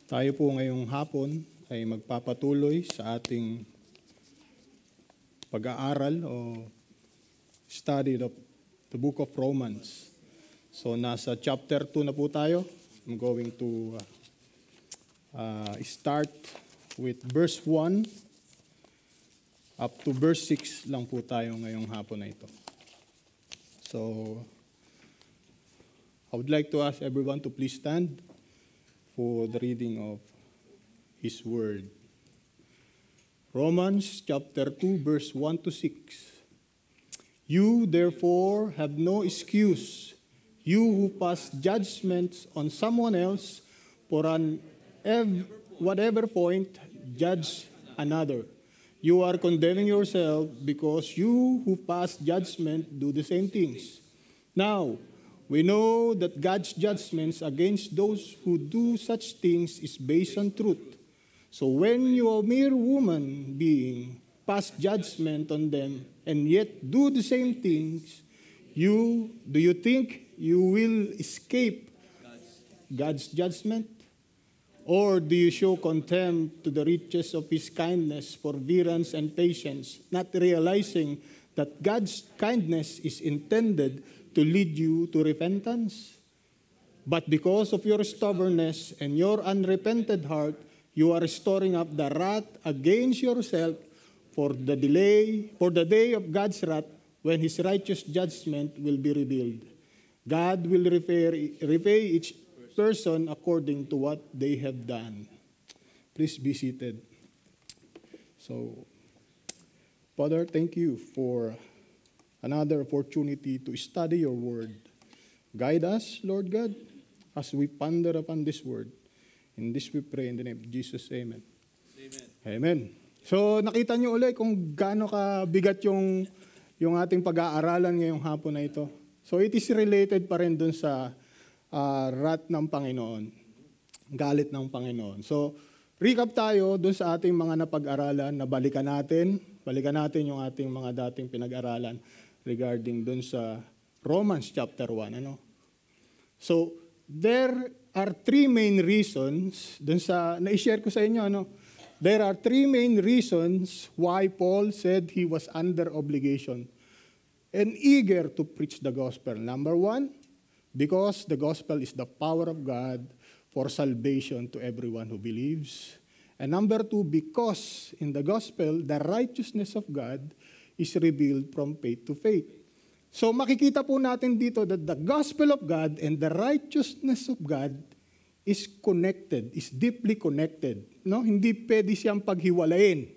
Tayo po ngayong hapon ay magpapatuloy sa ating pag-aaral o study of the book of Romans. So nasa chapter 2 na po tayo. I'm going to start with verse 1 up to verse 6 lang po tayo ngayong hapon na ito. So I would like to ask everyone to please stand for the reading of His Word. Romans chapter 2, verse 1 to 6. You therefore have no excuse, you who pass judgments on someone else, for on whatever point judge another. You are condemning yourself because you who pass judgment do the same things. Now, we know that God's judgments against those who do such things is based on truth. So when you, a mere woman being, pass judgment on them and yet do the same things, do you think you will escape God's judgment? Or do you show contempt to the riches of His kindness, forbearance, and patience, not realizing that God's kindness is intended to lead you to repentance? But because of your stubbornness and your unrepented heart, you are storing up the wrath against yourself for the day of God's wrath, when His righteous judgment will be revealed. God will repay each person according to what they have done. Please be seated. So, Father, thank you for another opportunity to study your word. Guide us, Lord God, as we ponder upon this word. In this we pray in the name of Jesus. Amen. Amen. Amen. So nakita niyo ulit kung gaano kabigat yung ating pag-aaralan ngayong hapon na ito. So it is related pa rin dun sa wrath ng Panginoon, galit ng Panginoon. So recap tayo dun sa ating mga napag-aralan na balikan natin yung ating mga dating pinag-aralan regarding dun sa Romans chapter 1. So, there are three main reasons, dun sa, na-share ko sa inyo, there are three main reasons why Paul said he was under obligation and eager to preach the gospel. Number one, because the gospel is the power of God for salvation to everyone who believes. And number two, because in the gospel, the righteousness of God is revealed from faith to faith. So makikita po natin dito that the gospel of God and the righteousness of God is connected, is deeply connected. No? Hindi pwede siyang paghiwalayin.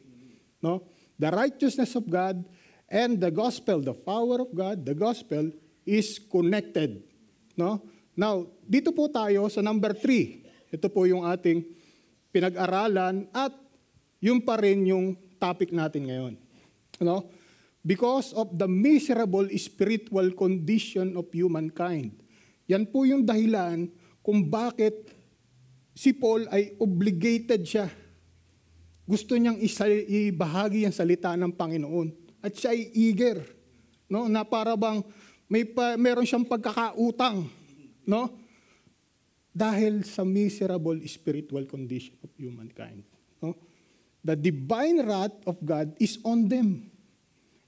No? The righteousness of God and the gospel, the power of God, the gospel is connected. No? Now, dito po tayo sa number 3. Ito po yung ating pinag-aralan at yun pa rin yung topic natin ngayon. No? Because of the miserable spiritual condition of humankind. Yan po yung dahilan kung bakit si Paul ay obligated siya. Gusto niyang ibahagi ang salita ng Panginoon. At siya ay eager. No? Na para bang meron siyang pagkakautang. No? Dahil sa miserable spiritual condition of humankind. No? The divine wrath of God is on them.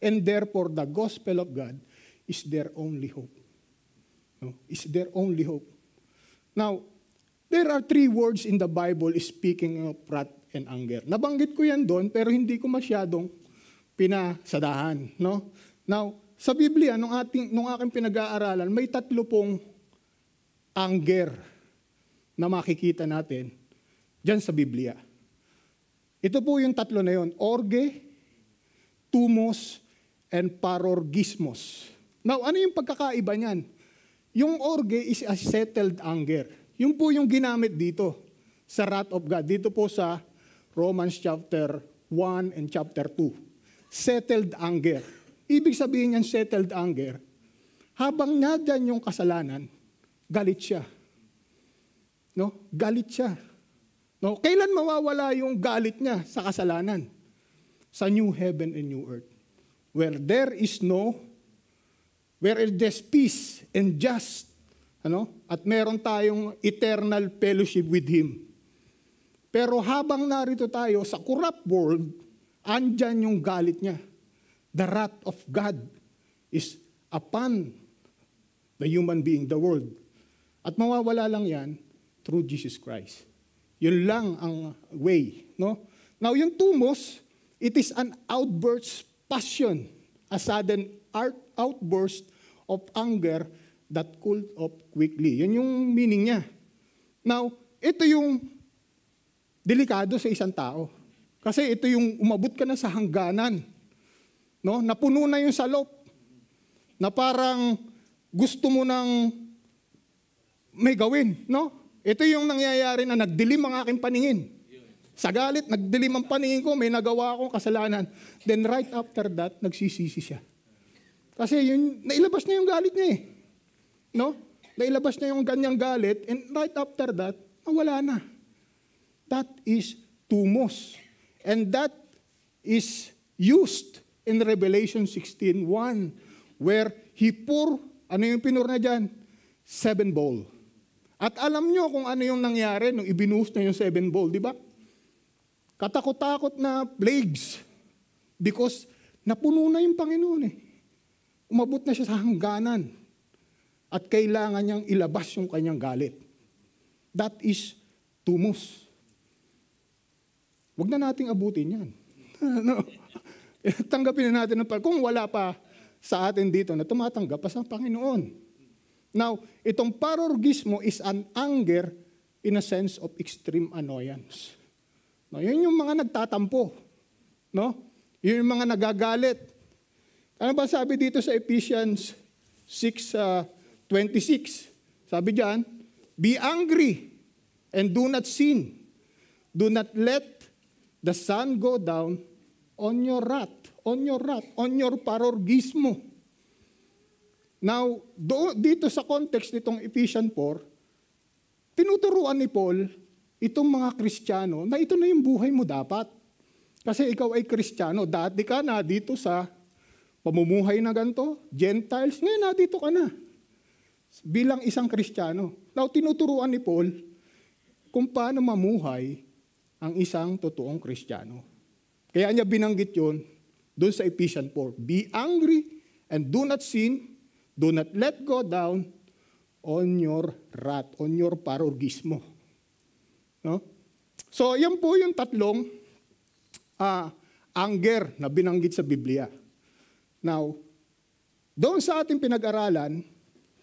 And therefore, the gospel of God is their only hope. No? Is their only hope. Now, there are three words in the Bible speaking of wrath and anger. Nabanggit ko yan doon, pero hindi ko masyadong pinasadahan. No? Now, sa Biblia, nung aking pinag-aaralan, may 3 pong anger na makikita natin dyan sa Biblia. Ito po yung 3 na yun. Orge, tumos, and parorgismos. Now, ano yung pagkakaiba niyan? Yung orge is a settled anger. Yun po yung ginamit dito sa wrath of God. Dito po sa Romans chapter 1 and chapter 2. Settled anger. Ibig sabihin niyan settled anger, habang nadyan yung kasalanan, galit siya. No? Galit siya. No? Kailan mawawala yung galit niya sa kasalanan? Sa new heaven and new earth. Where there's peace and just, at meron tayong eternal fellowship with Him. Pero habang narito tayo sa corrupt world, andyan yung galit niya. The wrath of God is upon the human being, the world. At mawawala lang yan through Jesus Christ. Yun lang ang way. No? Now, yung tumos, it is an outburst passion, a sudden outburst of anger that cooled off quickly. Yun yung meaning niya. Now, ito yung delikado sa isang tao. Kasi ito yung umabot ka na sa hangganan. No? Napuno na yung salop. Na parang gusto mo nang may gawin. No? Ito yung nangyayari na nagdilim ang aking paningin. Sa galit, nagdilim ang paningin ko, may nagawa akong kasalanan. Then right after that, nagsisisi siya. Kasi yun, nailabas na yung galit niya eh. No? Nailabas na yung ganyang galit, and right after that, nawala na. That is tumos. And that is used in Revelation 16:1, where he pour, ano yung pinur na dyan? 7 bowl. At alam nyo kung ano yung nangyari nung ibinuhos na yung 7 bowl, di ba? Katakot-takot na plagues. Because napuno na yung Panginoon eh. Umabot na siya sa hangganan. At kailangan niyang ilabas yung kanyang galit. That is tumos. Huwag na nating abutin yan. No? Tanggapin na natin kung wala pa sa atin dito na tumatanggap pa sa Panginoon. Now, itong parorgismo is an anger in a sense of extreme annoyance. No, yun yung mga nagtatampo. No? Yun yung mga nagagalit. Ano ba sabi dito sa Ephesians 6:26? Sabi diyan, be angry and do not sin. Do not let the sun go down on your wrath, on your parorgismo. Now, dito sa context nitong Ephesians 4, tinuturuan ni Paul itong mga Kristiyano na ito na yung buhay mo dapat. Kasi ikaw ay Kristiyano, dati ka na dito sa pamumuhay na ganito, Gentiles, ngayon na dito ka na. Bilang isang Kristiyano. Now, tinuturuan ni Paul kung paano mamuhay ang isang totoong Kristiyano. Kaya niya binanggit yun doon sa Ephesians 4. Be angry and do not sin. Do not let go down on your wrath, on your parorgismo. No? So, yan po yung tatlong anger na binanggit sa Biblia. Now, doon sa ating pinag-aralan,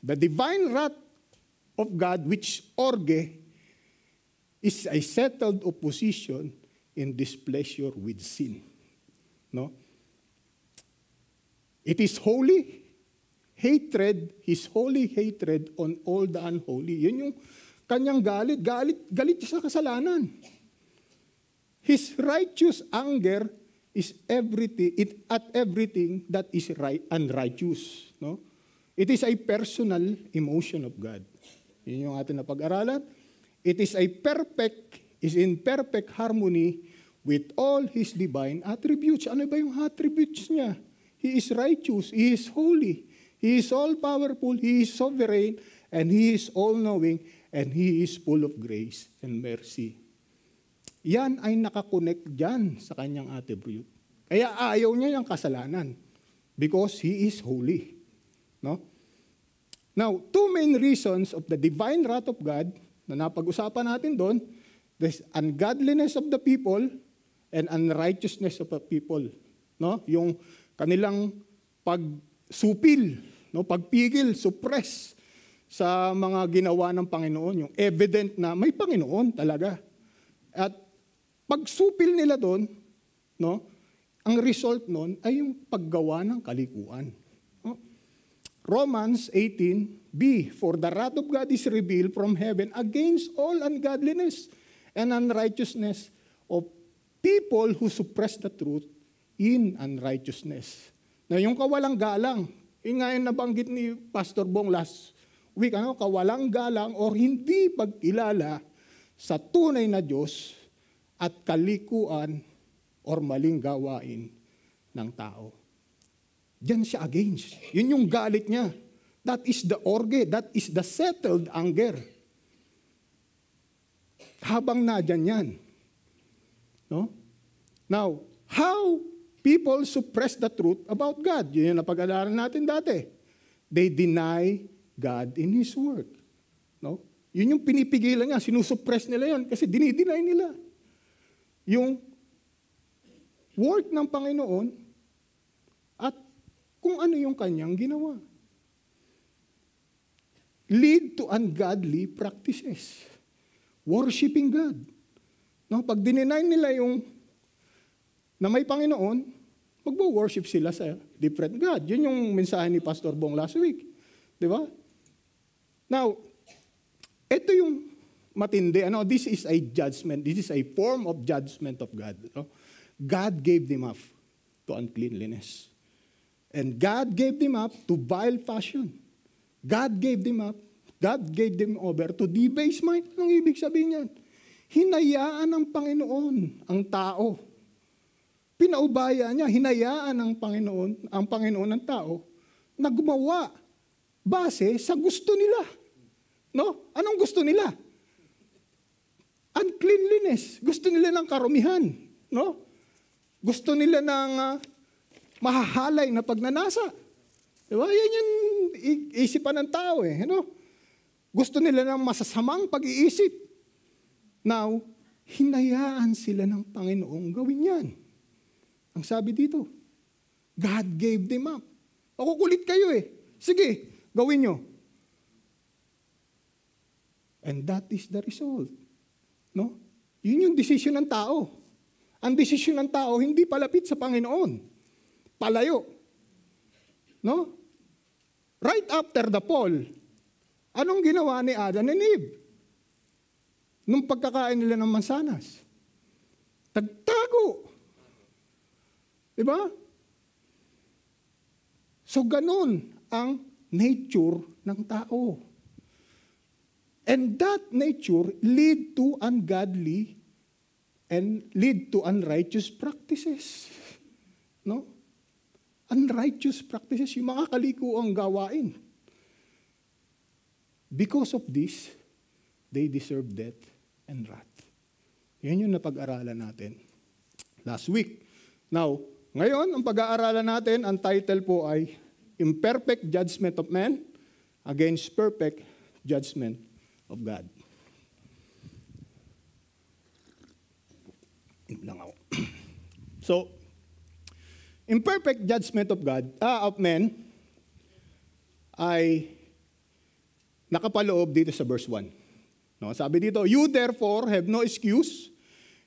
the divine wrath of God, which orge, is a settled opposition in displeasure with sin. No? It is holy hatred, his holy hatred on all the unholy. Yun yung kanyang galit sa kasalanan. His righteous anger is at everything that is right, unrighteous. No? It is a personal emotion of God. Yun yung ating napag-aralan. It is in perfect harmony with all his divine attributes. Ano ba yung attributes niya? He is righteous, he is holy, he is all-powerful, he is sovereign, and he is all-knowing, and he is full of grace and mercy. Yan ay nakakonect dyan sa kanyang attribute. Kaya ayaw niya yung kasalanan because he is holy. No? Now, two main reasons of the divine wrath of God na napag-usapan natin doon, there's ungodliness of the people and unrighteousness of the people. No? Yung kanilang pagsupil, no? Pagpigil, suppress sa mga ginawa ng Panginoon, yung evident na may Panginoon talaga. At pagsupil nila doon, no? Ang result noon ay yung paggawa ng kalikuan. No? Romans 18:b, for the wrath of God is revealed from heaven against all ungodliness and unrighteousness of people who suppress the truth in unrighteousness. Na yung kawalang galang, yun nga yung nabanggit ni Pastor Bong last week, kawalang galang or hindi pagkilala sa tunay na Diyos at kalikuan or maling gawain ng tao. Diyan siya against. Yun yung galit niya. That is the orge, that is the settled anger. Habang nadyan yan, No? Now, how people suppress the truth about God? Yun yung napag-alaran natin dati. They deny God in His work. No? Yun yung pinipigilan niya, sinusuppress nila yun kasi dinideny nila. Yung work ng Panginoon at kung ano yung kanyang ginawa. Lead to ungodly practices. Worshiping God. No, pag dininay nila yung na may Panginoon, magbo-worship sila sa different God. Yun yung mensahe ni Pastor Bong last week. Di ba? Now, ito yung matindi. This is a judgment. This is a form of judgment of God. No? God gave them up to uncleanliness. And God gave them up to vile fashion. God gave them up. God gave them over to debasement. Anong ibig sabihin yan? Hinayaan ng Panginoon ang tao. Pinaubaya niya, hinayaan ng Panginoon ng tao na gumawa base sa gusto nila. No? Anong gusto nila? Uncleanliness. Gusto nila ng karumihan. No? Gusto nila ng mahahalay na pagnanasa. Diba? Yan yung isipan ng tao eh. No? Gusto nila ng masasamang pag-iisip. Now, hinayaan sila ng Panginoong gawin yan. Ang sabi dito, God gave them up. Makukulit kayo eh. Sige, gawin nyo. And that is the result. No? Yun yung decision ng tao. Ang decision ng tao, hindi palapit sa Panginoon. Palayo. No? Right after the fall, anong ginawa ni Adam and Eve? Nung pagkakain nila ng mansanas. Tagtago. Diba? So ganun ang nature ng tao. And that nature lead to ungodly and lead to unrighteous practices. No? Unrighteous practices, yung mga kalikuang gawain. Because of this, they deserve death and wrath. Yan yung napag-aralan natin last week. Now, ngayon, ang pag-aaralan natin, ang title po ay Imperfect Judgment of Man Against Perfect Judgment of God. Lang ako. So, imperfect judgment of man ay nakapaloob dito sa verse 1. No, sabi dito, you therefore have no excuse,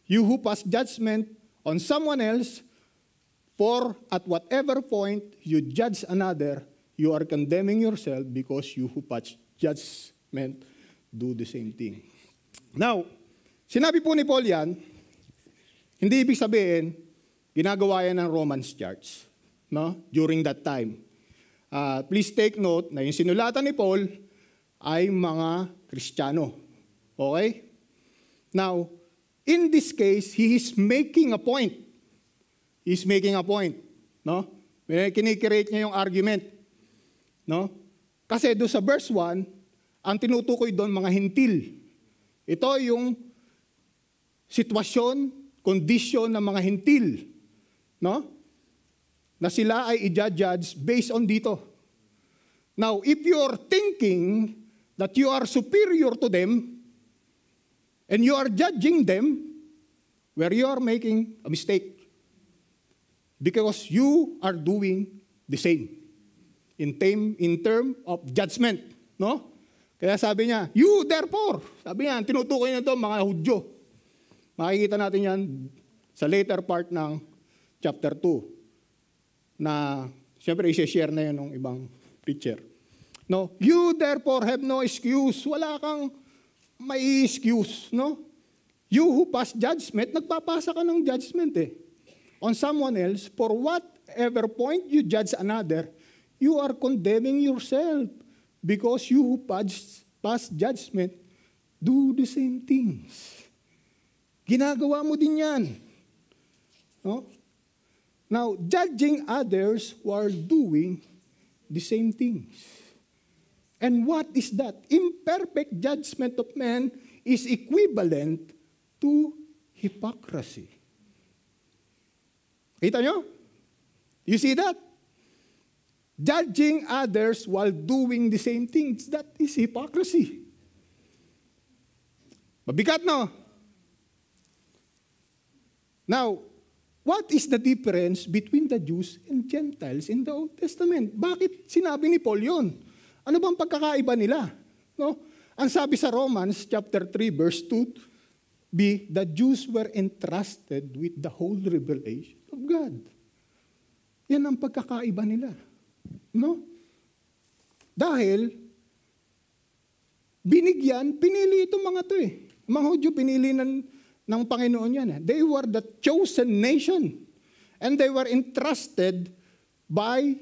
you who pass judgment on someone else, for at whatever point you judge another, you are condemning yourself because you who pass judgment do the same thing. Now, sinabi po ni Paul yan, hindi ibig sabihin, ginagawa yan ng Romans church, no? During that time. Please take note na yung sinulatan ni Paul ay mga Kristiyano. Okay? Now, in this case, he is making a point. He's making a point. No? Kinikreate niya yung argument. No? Kasi doon sa verse 1, ang tinutukoy doon mga hintil. Ito yung sitwasyon, kondisyon ng mga hintil. No? Na sila ay i-judge based on dito. Now, if you're thinking that you are superior to them and you are judging them, where you are making a mistake. Because you are doing the same in term of judgment. No? Kaya sabi niya, you therefore, sabi niya, tinutukoy niya ito mga Hudyo. Makikita natin yan sa later part ng chapter 2 na siyempre i-share na yun ng ibang preacher. No, you therefore have no excuse. Wala kang may excuse, no? You who pass judgment, nagpapasa ka ng judgment on someone else, for whatever point you judge another, you are condemning yourself because you who pass judgment do the same things. Ginagawa mo din yan. No? Now, judging others who are doing the same things. And what is that? Imperfect judgment of man is equivalent to hypocrisy. Kita nyo? You see that? Judging others while doing the same things. That is hypocrisy. Mabigat, no? Now, what is the difference between the Jews and Gentiles in the Old Testament? Bakit sinabi ni Paul yun? Ano bang pagkakaiba nila? No? Ang sabi sa Romans chapter 3 verse 2b, the Jews were entrusted with the whole revelation of God. Yan ang pagkakaiba nila. No? Dahil pinili itong mga to eh. Mga Hudyo pinili ng Panginoon yan. They were the chosen nation. And they were entrusted by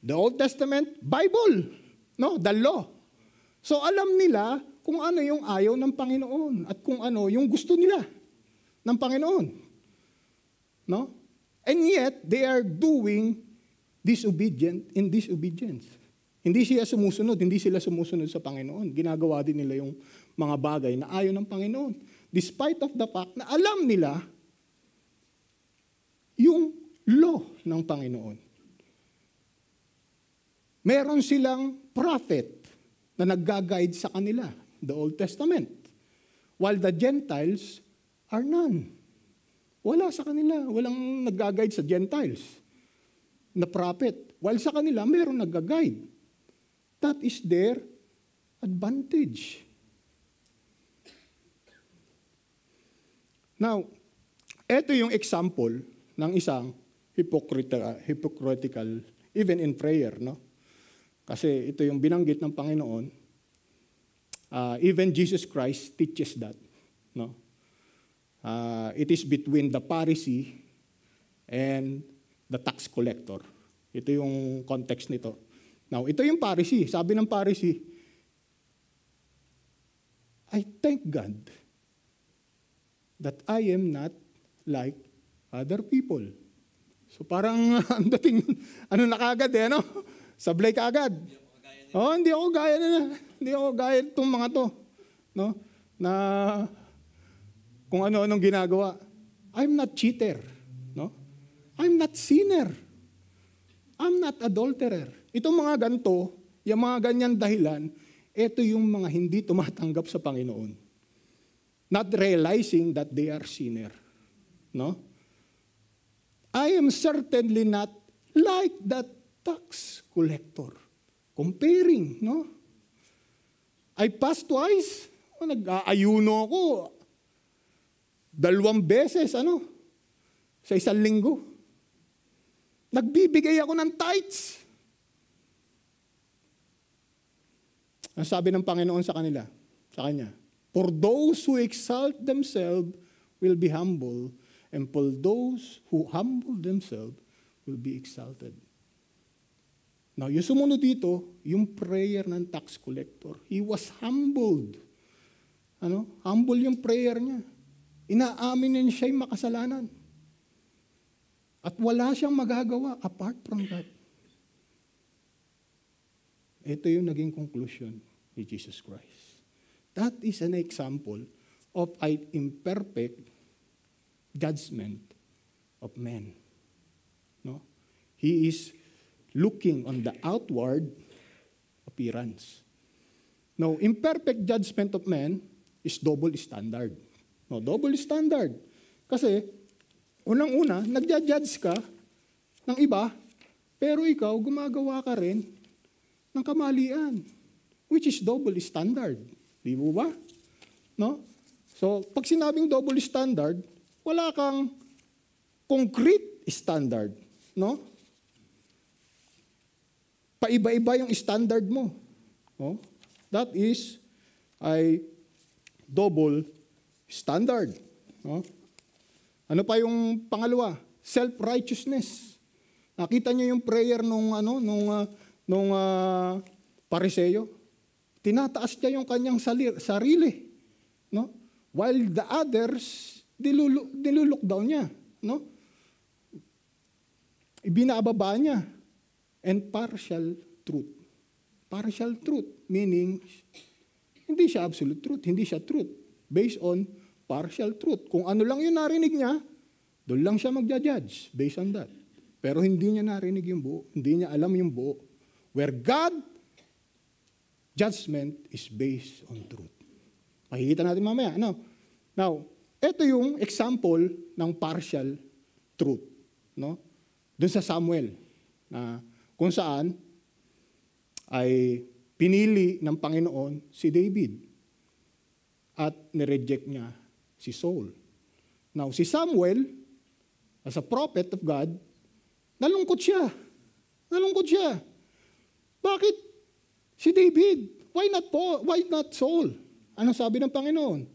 the Old Testament Bible. No, the law. So alam nila kung ano yung ayaw ng Panginoon at kung ano yung gusto nila ng Panginoon. No? And yet, they are doing disobedience. Hindi sila sumusunod sa Panginoon. Ginagawa din nila yung mga bagay na ayaw ng Panginoon. Despite of the fact na alam nila yung law ng Panginoon. Meron silang prophet na nagga-guide sa kanila, the Old Testament. While the Gentiles are none. Wala sa kanila, walang nagga-guide sa Gentiles na prophet. While sa kanila, meron nagga-guide. That is their advantage. Now, ito yung example ng isang hypocritical, even in prayer, no? Kasi ito yung binanggit ng Panginoon. Even Jesus Christ teaches that. No? It is between the Pharisee and the tax collector. Ito yung context nito. Now, ito yung Pharisee. Sabi ng Pharisee, I thank God that I am not like other people. So parang ang dating, na kagad eh, no? Sablay ka agad. Hindi ako gaya na. Hindi ako gaya itong mga to. No? Na kung ano-anong ginagawa. I'm not cheater. No? I'm not sinner. I'm not adulterer. Itong mga ganito, yung mga ganyan dahilan, ito yung mga hindi tumatanggap sa Panginoon. Not realizing that they are sinner. No? I am certainly not like that tax collector. Comparing, no? I passed twice. Nag-aayuno ako. 2 beses, sa isang linggo. Nagbibigay ako ng tithes. Ang sabi ng Panginoon sa kanila, sa kanya, for those who exalt themselves will be humble, and for those who humble themselves will be exalted. Now, yung sumunod dito, yung prayer ng tax collector. He was humbled. Humble yung prayer niya. Inaamin niya siya'y makasalanan. At wala siyang magagawa apart from that. Ito yung naging conclusion ni Jesus Christ. That is an example of an imperfect judgment of men. No? He is looking on the outward appearance. Now, imperfect judgment of man is double standard. No, double standard. Kasi, unang-una, nagja-judge ka ng iba, pero ikaw, gumagawa ka rin ng kamalian, which is double standard. Di mo ba? No? So, pag sinabing double standard, wala kang concrete standard. No? Paiba-iba yung standard mo. No? That is ay double standard. No? Ano pa yung pangalawa? Self-righteousness. Nakita niyo yung prayer nung Pariseo? Tinataas niya yung kanyang sarili. No? While the others, nilulok down niya. No? Ibinababa niya. And partial truth. Partial truth, meaning, hindi siya absolute truth, hindi siya truth. Based on partial truth. Kung ano lang yung narinig niya, Doon lang siya magja-judge based on that. Pero hindi niya narinig yung buo. Hindi niya alam yung buo. Where God, judgment is based on truth. Makikita natin mamaya. Now, ito yung example ng partial truth. No? Doon sa Samuel, na kung saan ay pinili ng Panginoon si David at nireject niya si Saul. Now, si Samuel, as a prophet of God, nalungkot siya. Nalungkot siya. Bakit si David? Why not Saul? Ano sabi ng Panginoon?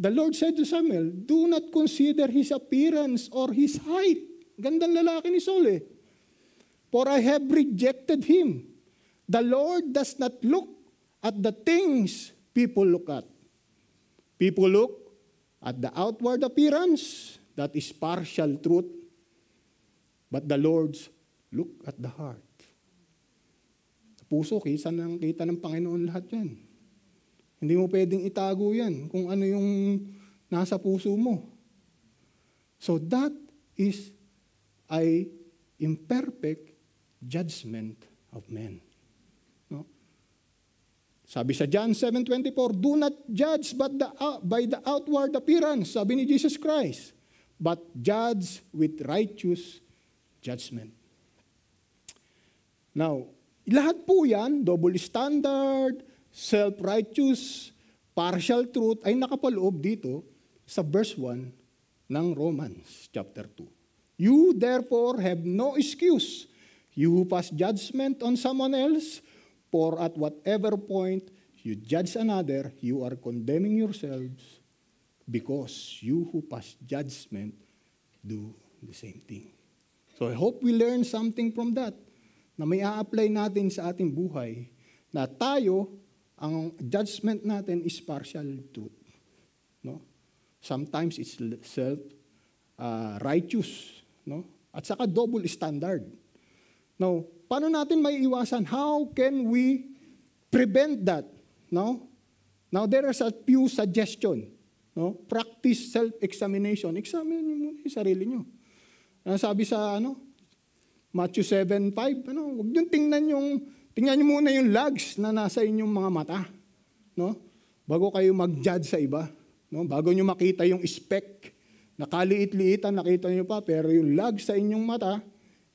The Lord said to Samuel, do not consider his appearance or his height. Gandang lalaki ni Saul eh. For I have rejected him. The Lord does not look at the things people look at. People look at the outward appearance, that is partial truth, but the Lord's look at the heart. Sa puso, kita ng Panginoon lahat yan. Hindi mo pwedeng itago yan kung ano yung nasa puso mo. So that is an imperfect judgment of men. No? Sabi sa John 7:24, do not judge by the outward appearance, sabi ni Jesus Christ, but judge with righteous judgment. Now, lahat po yan, double standard, self-righteous, partial truth, ay nakapaloob dito sa verse 1 ng Romans chapter 2. You therefore have no excuse, you who pass judgment on someone else, for at whatever point you judge another, you are condemning yourselves, because you who pass judgment do the same thing. So I hope we learn something from that, na may a-apply natin sa ating buhay, na tayo, ang judgment natin is partial truth. No? Sometimes it's self-righteous. No? At saka double standard. Now, paano natin maiiwasan? How can we prevent that? No? Now, there is a few suggestions. No? Practice self-examination. Examine niyo muna yung sarili niyo. Sabi sa Matthew 7:5, huwag niyo tingnan niyo muna yung lugs na nasa inyong mga mata. No? Bago kayo mag-judge sa iba. No? Bago niyo makita yung speck, nakaliit-liitan, nakita niyo pa, pero yung lugs sa inyong mata,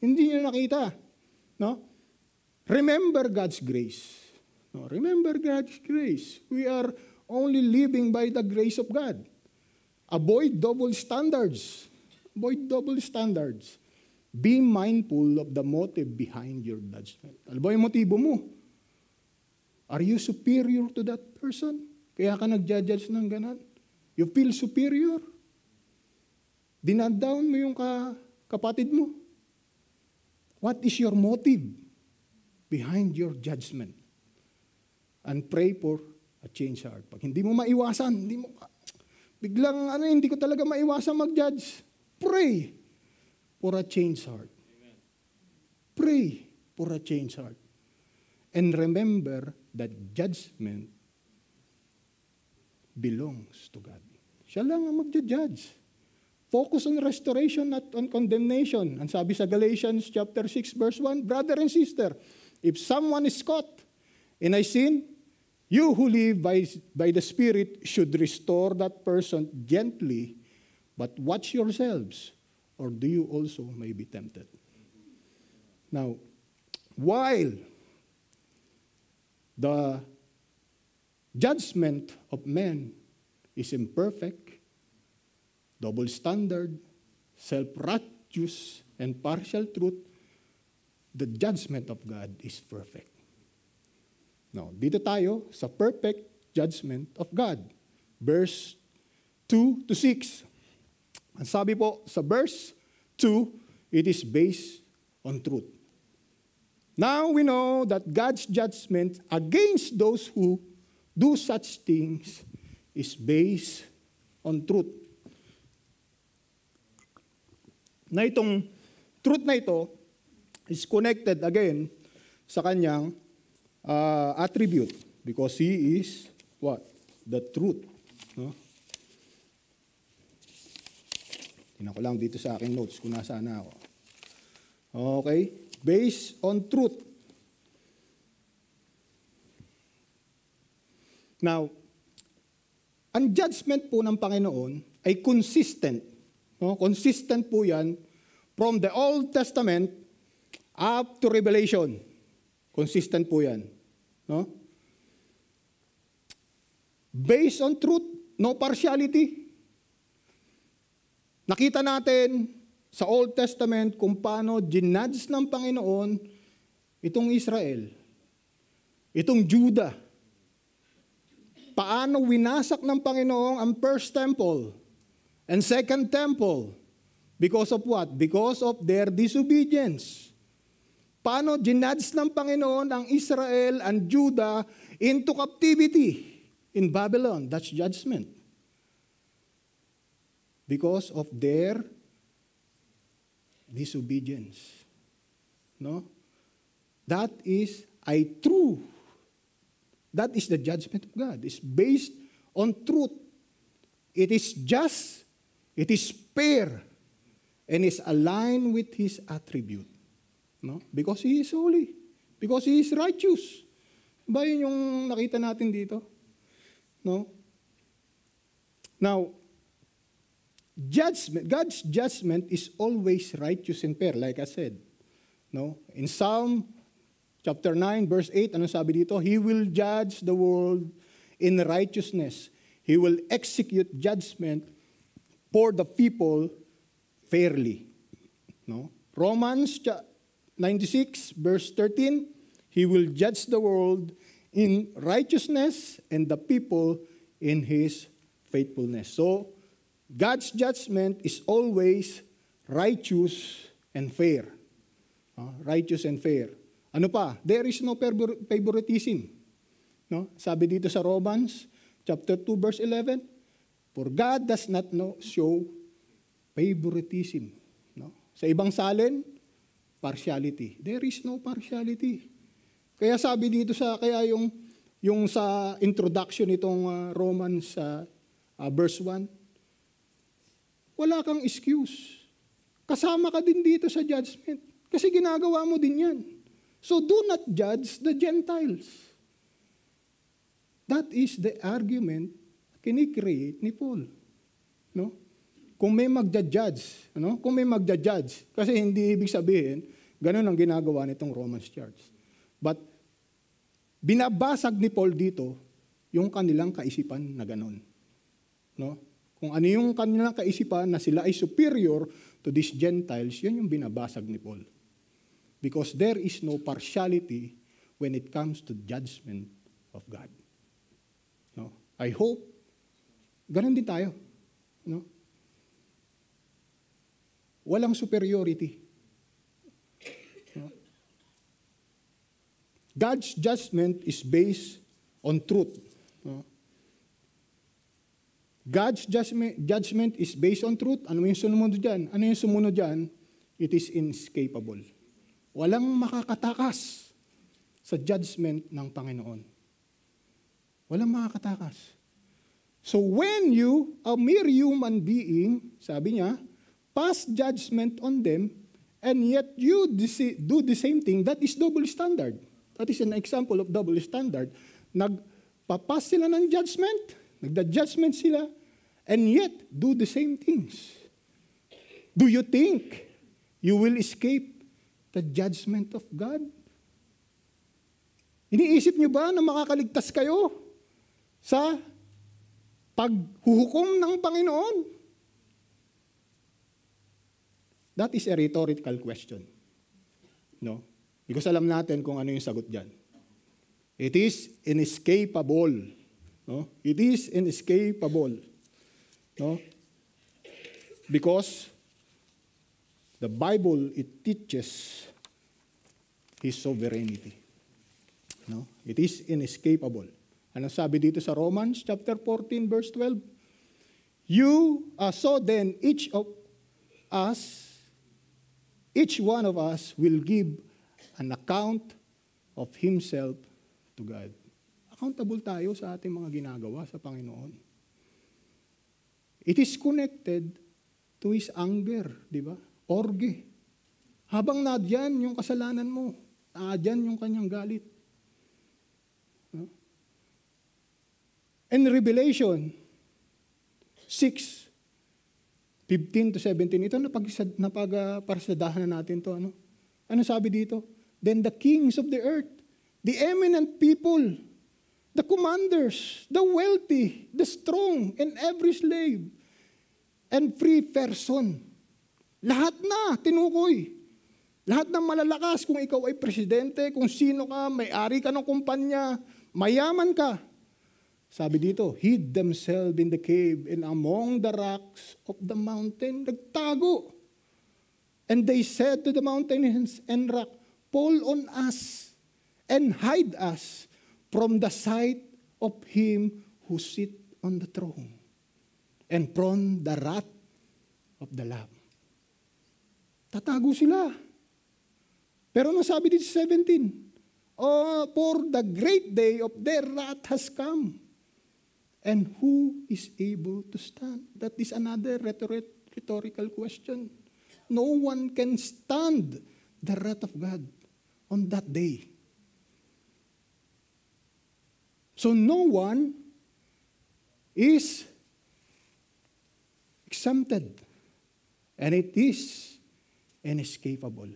hindi niyo nakita. No? Remember God's grace. No? Remember God's grace. We are only living by the grace of God. Avoid double standards. Avoid double standards. Be mindful of the motive behind your judgment. Ano ba yung motibo mo? Are you superior to that person? Kaya ka nag-judge ng ganan? You feel superior? Dinadown mo yung kapatid mo? What is your motive behind your judgment? And pray for a change heart. Pag hindi mo maiwasan, hindi ko talaga maiwasan mag-judge. Pray for a change heart. Amen. Pray for a change heart. And remember that judgment belongs to God. Siya lang ang magja-judge. Focus on restoration, not on condemnation. Ang sabi sa Galatians chapter 6, verse 1, brother and sister, if someone is caught in a sin, you who live by the Spirit should restore that person gently, but watch yourselves, or do you also may be tempted. Now, while the judgment of men is imperfect, double standard, self-righteous, and partial truth, the judgment of God is perfect. Now, dito tayo sa perfect judgment of God. Verse 2-6. Ang sabi po sa verse 2, it is based on truth. Now we know that God's judgment against those who do such things is based on truth. Na itong truth na ito is connected again sa kanyang attribute, because He is what? The truth. No? Tingnan ko lang dito sa aking notes kung nasaan na ako. Okay? Based on truth. Now, ang judgment po ng Panginoon ay consistent. No? Consistent po yan from the Old Testament up to Revelation. Consistent po yan. No? Based on truth, no partiality. Nakita natin sa Old Testament kung paano ginudge ng Panginoon itong Israel, itong Judah. Paano winasak ng Panginoon ang first temple and second temple. Because of what? Because of their disobedience. Paano ginudge ng Panginoon ang Israel and Judah into captivity in Babylon? That's judgment. Because of their disobedience. No? That is true. That is the judgment of God. It's based on truth. It is just, it is fair, and is aligned with His attribute. No? Because He is holy. Because He is righteous. Ba yun yung nakita natin dito? No? Now, God's judgment is always righteous and fair, like I said. No? In Psalm chapter 9, verse 8, ano sabi dito? He will judge the world in righteousness. He will execute judgment for the people fairly. No? Romans 96, verse 13, He will judge the world in righteousness and the people in His faithfulness. So, God's judgment is always righteous and fair. Righteous and fair. Ano pa? There is no favoritism. No? Sabi dito sa Romans, chapter 2, verse 11, for God does not show favoritism. No? Sa ibang salin, partiality. There is no partiality. Kaya sabi dito kaya yung sa introduction itong Romans verse 1, wala kang excuse. Kasama ka din dito sa judgment. Kasi ginagawa mo din yan. So do not judge the Gentiles. That is the argument kini-create ni Paul. No? Kung may magja-judge, kung may magja-judge, kasi hindi ibig sabihin, ganun ang ginagawa nitong Romans Church. But binabasag ni Paul dito yung kanilang kaisipan na ganun. No? Kung ano yung kanilang kaisipan na sila ay superior to these Gentiles, yun yung binabasag ni Paul. Because there is no partiality when it comes to judgment of God. No? I hope, ganun din tayo. No? Walang superiority. No? God's judgment is based on truth. No? God's judgment is based on truth. Ano yung sumunod dyan? Ano yung sumunod dyan? It is inescapable. Walang makakatakas sa judgment ng Panginoon. Walang makakatakas. So when you, a mere human being, sabi niya, pass judgment on them, and yet you do the same thing, that is double standard. That is an example of double standard. Nagpapas sila ng judgment, nagda-judgment sila, and yet do the same things. Do you think you will escape the judgment of God? Iniisip niyo ba na makakaligtas kayo sa paghuhukom ng Panginoon? That is a rhetorical question. No? Because alam natin kung ano yung sagot dyan. It is inescapable. No? It is inescapable. No? Because the Bible, it teaches His sovereignty. No? It is inescapable. Ano sabi dito sa Romans chapter 14 verse 12? So then each one of us will give an account of himself to God. Accountable tayo sa ating mga ginagawa sa Panginoon. It is connected to to His anger, di ba? Orge. Habang nadyan yung kasalanan mo, nadyan yung kanyang galit. No? In Revelation 6:15 to 17, ito napagsadahan na natin to. Ano sabi dito? Then the kings of the earth, the eminent people, the commanders, the wealthy, the strong, and every slave, and free person. Lahat na, tinukoy. Lahat ng malalakas, kung ikaw ay presidente, kung sino ka, may-ari ka ng kumpanya, mayaman ka. Sabi dito, hid themselves in the cave and among the rocks of the mountain. Nagtago. And they said to the mountains and rock, fall on us and hide us from the sight of him who sit on the throne and from the wrath of the Lamb. Tatago sila. Pero ano sabi dito sa 17? Oh, for the great day of their wrath has come. And who is able to stand? That is another rhetorical question. No one can stand the wrath of God on that day. So no one is exempted. And it is inescapable.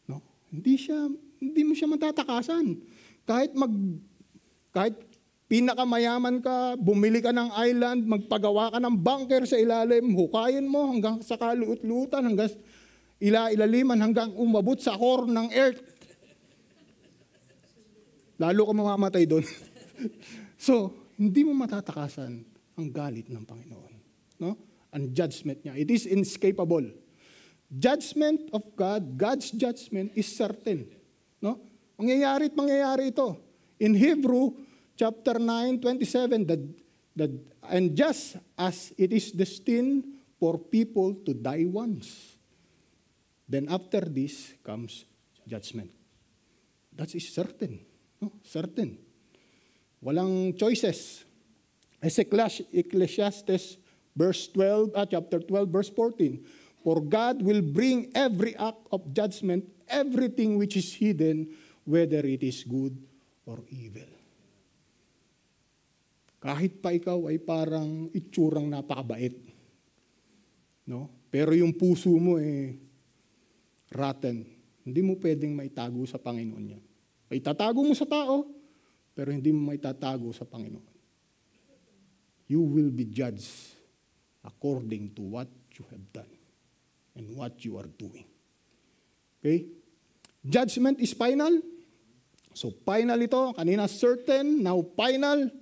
No? Hindi mo siya matatakasan. Kahit pinakamayaman ka, bumili ka ng island, magpagawa ka ng bunker sa ilalim, hukayin mo hanggang sa kaluut-luutan, hanggang ilaliman, hanggang umabot sa core ng earth. Lalo ka mamamatay doon. So, hindi mo matatakasan ang galit ng Panginoon. No? Ang judgment niya. It is inescapable. Judgment of God, God's judgment is certain. No? Mangyayari ito. In Hebrew, chapter 9:27, and just as it is destined for people to die once, then after this comes judgment. That is certain. No? Certain. Walang choices. As Ecclesiastes chapter 12, verse 14, for God will bring every act of judgment, everything which is hidden, whether it is good or evil. Kahit pa ikaw ay parang itsurang napakabait. No? Pero yung puso mo rotten. Hindi mo pwedeng maitago sa Panginoon yan. Itatago mo sa tao, pero hindi mo maitatago sa Panginoon. You will be judged according to what you have done and what you are doing. Okay? Judgment is final. So final ito. Kanina certain, now final.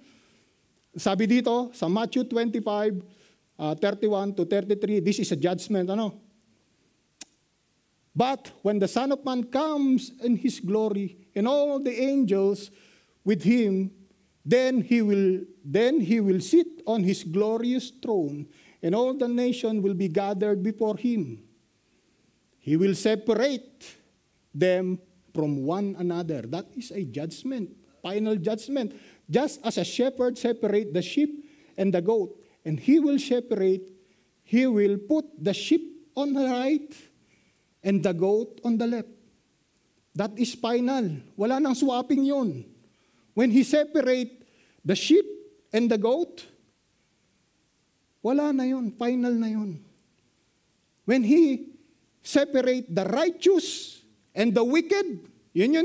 Sabi dito sa Matthew 25, 31 to 33, this is a judgment. But when the Son of Man comes in His glory and all the angels with Him, then He will sit on His glorious throne, and all the nation will be gathered before Him. He will separate them from one another. That is a judgment, final judgment. Just as a shepherd separates the sheep and the goat, and he will put the sheep on the right and the goat on the left. That is final. Wala nang swapping yun. When he separates the sheep and the goat, wala na yun. Final na yun. When he separates the righteous and the wicked, yun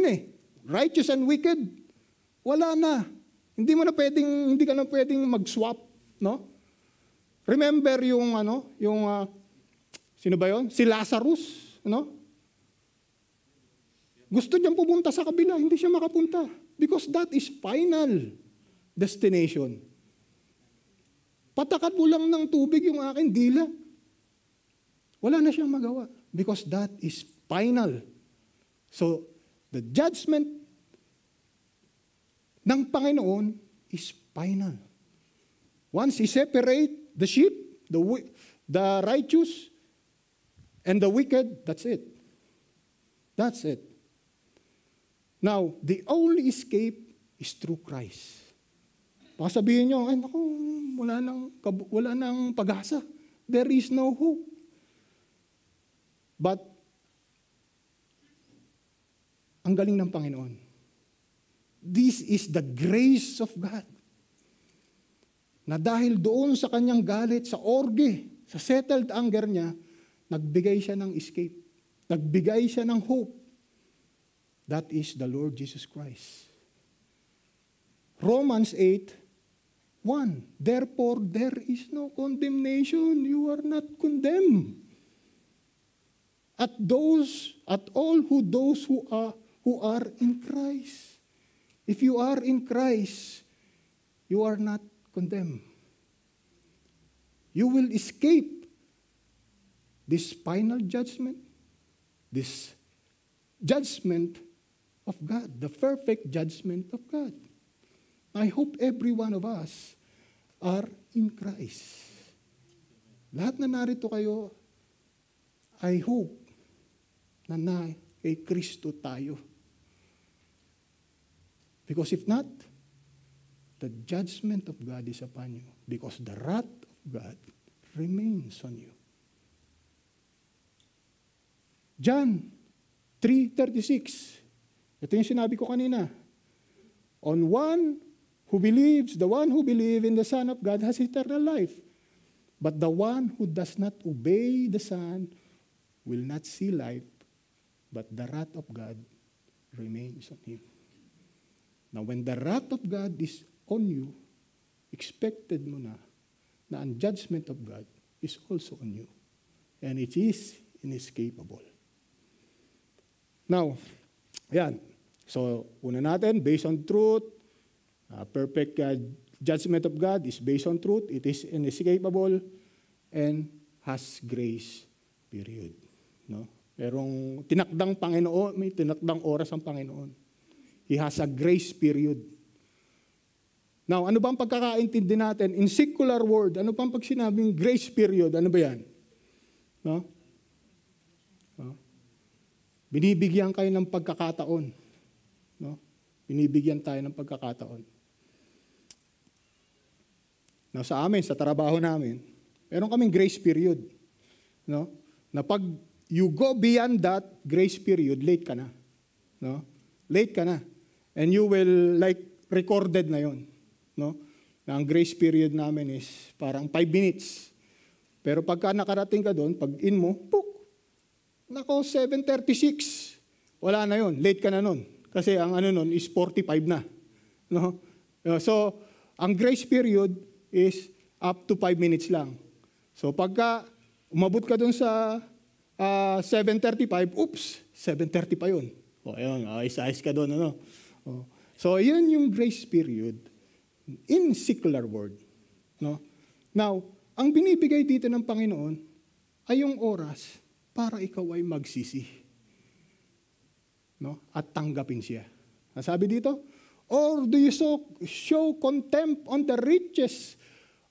righteous and wicked, wala na. Hindi ka na pwedeng mag-swap, no? Remember sino ba yun? Si Lazarus, no? Gusto niyang pumunta sa kabila, hindi siya makapunta. Because that is final destination. Patakat mo lang ng tubig yung aking dila. Wala na siyang magawa. Because that is final. So, the judgment ng Panginoon is final. Once He separate the sheep, the righteous, and the wicked, that's it. That's it. Now, the only escape is through Christ. Baka sabihin nyo, wala nang pag-asa. there is no hope. But, ang galing ng Panginoon. This is the grace of God. Na dahil doon sa kanyang galit, sa orge, sa settled anger niya, nagbigay siya ng escape. Nagbigay siya ng hope. That is the Lord Jesus Christ. Romans 8:1. Therefore, there is no condemnation. You are not condemned. At all those who are in Christ. If you are in Christ, you are not condemned. You will escape this final judgment, this judgment of God, the perfect judgment of God. I hope every one of us are in Christ. Lahat na narito kayo, I hope na kay Kristo tayo. Because if not, the judgment of God is upon you because the wrath of God remains on you. John 3:36. Ito yung sinabi ko kanina. The one who believes in the Son of God has eternal life. But the one who does not obey the Son will not see life, but the wrath of God remains on him. Now, when the wrath of God is on you, expected mo na ang judgment of God is also on you. And it is inescapable. Now, yan. So, una natin, based on truth, perfect judgment of God is based on truth, it is inescapable, and has grace, period. No? Merong tinakdang Panginoon, may tinakdang oras ang Panginoon. He has a grace period. Now, ano ba ang pagkakaintindi natin? In secular word, ano pa ang pag sinabing grace period? Ano ba yan? No? No? Binibigyan kayo ng pagkakataon. No? Binibigyan tayo ng pagkakataon. Now, sa amin, sa trabaho namin, meron kaming grace period. No? Na pag you go beyond that grace period, late ka na. No? Late ka na. And you will, recorded na yon. No? Na ang grace period namin is parang 5 minutes. Pero pagka nakarating ka doon, pag in mo, nako, 7:36. Wala na yon, late ka na nun. Kasi ang nun is 45 na. No? So, ang grace period is up to 5 minutes lang. So, pagka umabot ka doon sa 7:35, 7:30 pa yun. Ayun, ayos ka doon, ano? So, yun yung grace period in secular word. No? Now, ang binibigay dito ng Panginoon ay yung oras para ikaw ay magsisi. No? At tanggapin siya. Sabi dito, or do you show contempt on the riches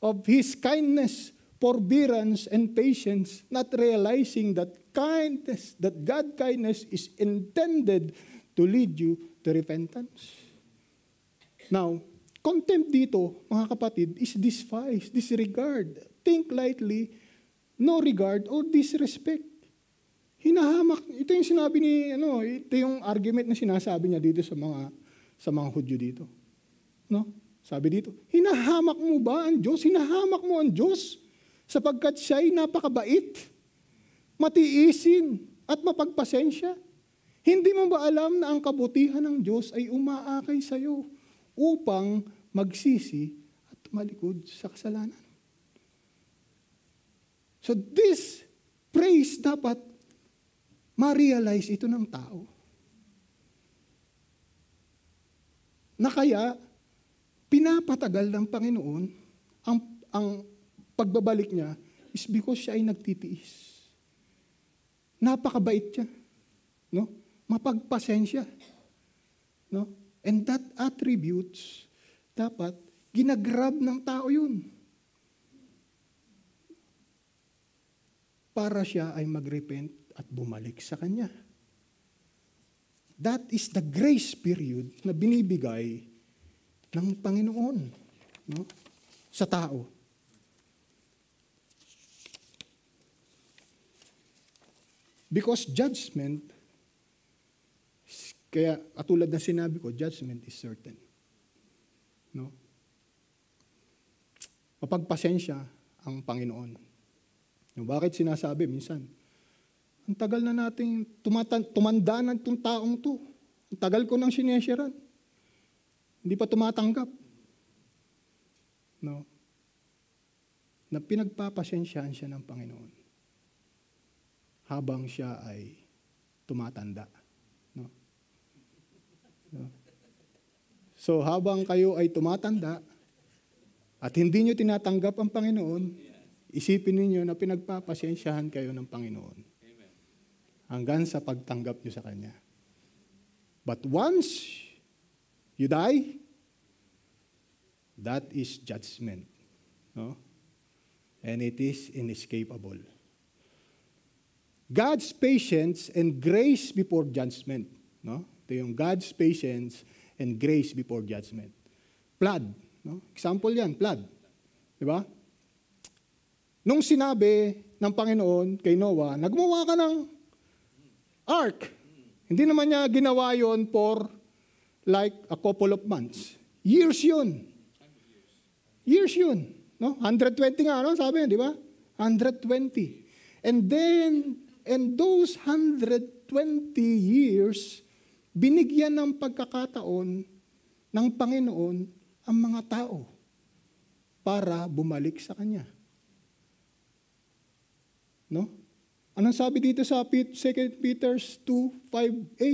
of His kindness, forbearance, and patience, not realizing that God kindness is intended to lead you to repentance. Now, contempt dito, mga kapatid, is despise, disregard, think lightly, no regard, or disrespect. Hinahamak, ito yung sinabi ni, ito yung argument na sinasabi niya dito sa mga Hudyo dito. No? Sabi dito, hinahamak mo ba ang Diyos? Hinahamak mo ang Diyos sapagkat siya'y napakabait, matiisin, at mapagpasensya. Hindi mo ba alam na ang kabutihan ng Diyos ay umaakay sa iyo upang magsisi at tumalikod sa kasalanan? So this praise dapat ma-realize ito ng tao. Na kaya pinapatagal ng Panginoon ang pagbabalik niya is because siya ay nagtitiis. Napakabait siya. No? Mapagpasensya. No? And that attributes, dapat, ginagrab ng tao yun. Para siya ay mag-repent at bumalik sa Kanya. That is the grace period na binibigay ng Panginoon, no? Sa tao. Because judgment, kaya katulad na sinabi ko, judgment is certain. No? Mapagpasensya ang Panginoon. Yung bakit sinasabi minsan, ang tagal na nating tumanda na itong taong to. Ang tagal ko nang sinesyaran. Hindi pa tumatanggap. No? Na pinagpapasensyahan siya ng Panginoon habang siya ay tumatanda. No? No? So habang kayo ay tumatanda at hindi nyo tinatanggap ang Panginoon, isipin ninyo na pinagpapasensyahan kayo ng Panginoon hanggang sa pagtanggap nyo sa Kanya. But once you die, that is judgment. No? And it is inescapable. God's patience and grace before judgment. No? Ito yung God's patience and grace before judgment. Flood. No? Example yan, flood. Diba? Nung sinabi ng Panginoon kay Noah, nagmawa ka ng ark. Hindi naman niya ginawa yon for like a couple of months. Years yun. Years yun. No? 120 nga, no? Sabi, di ba? 120. And then, and those 120 years, binigyan ng pagkakataon ng Panginoon ang mga tao para bumalik sa Kanya. No? Anong sabi dito sa 2 Peter 2:5a?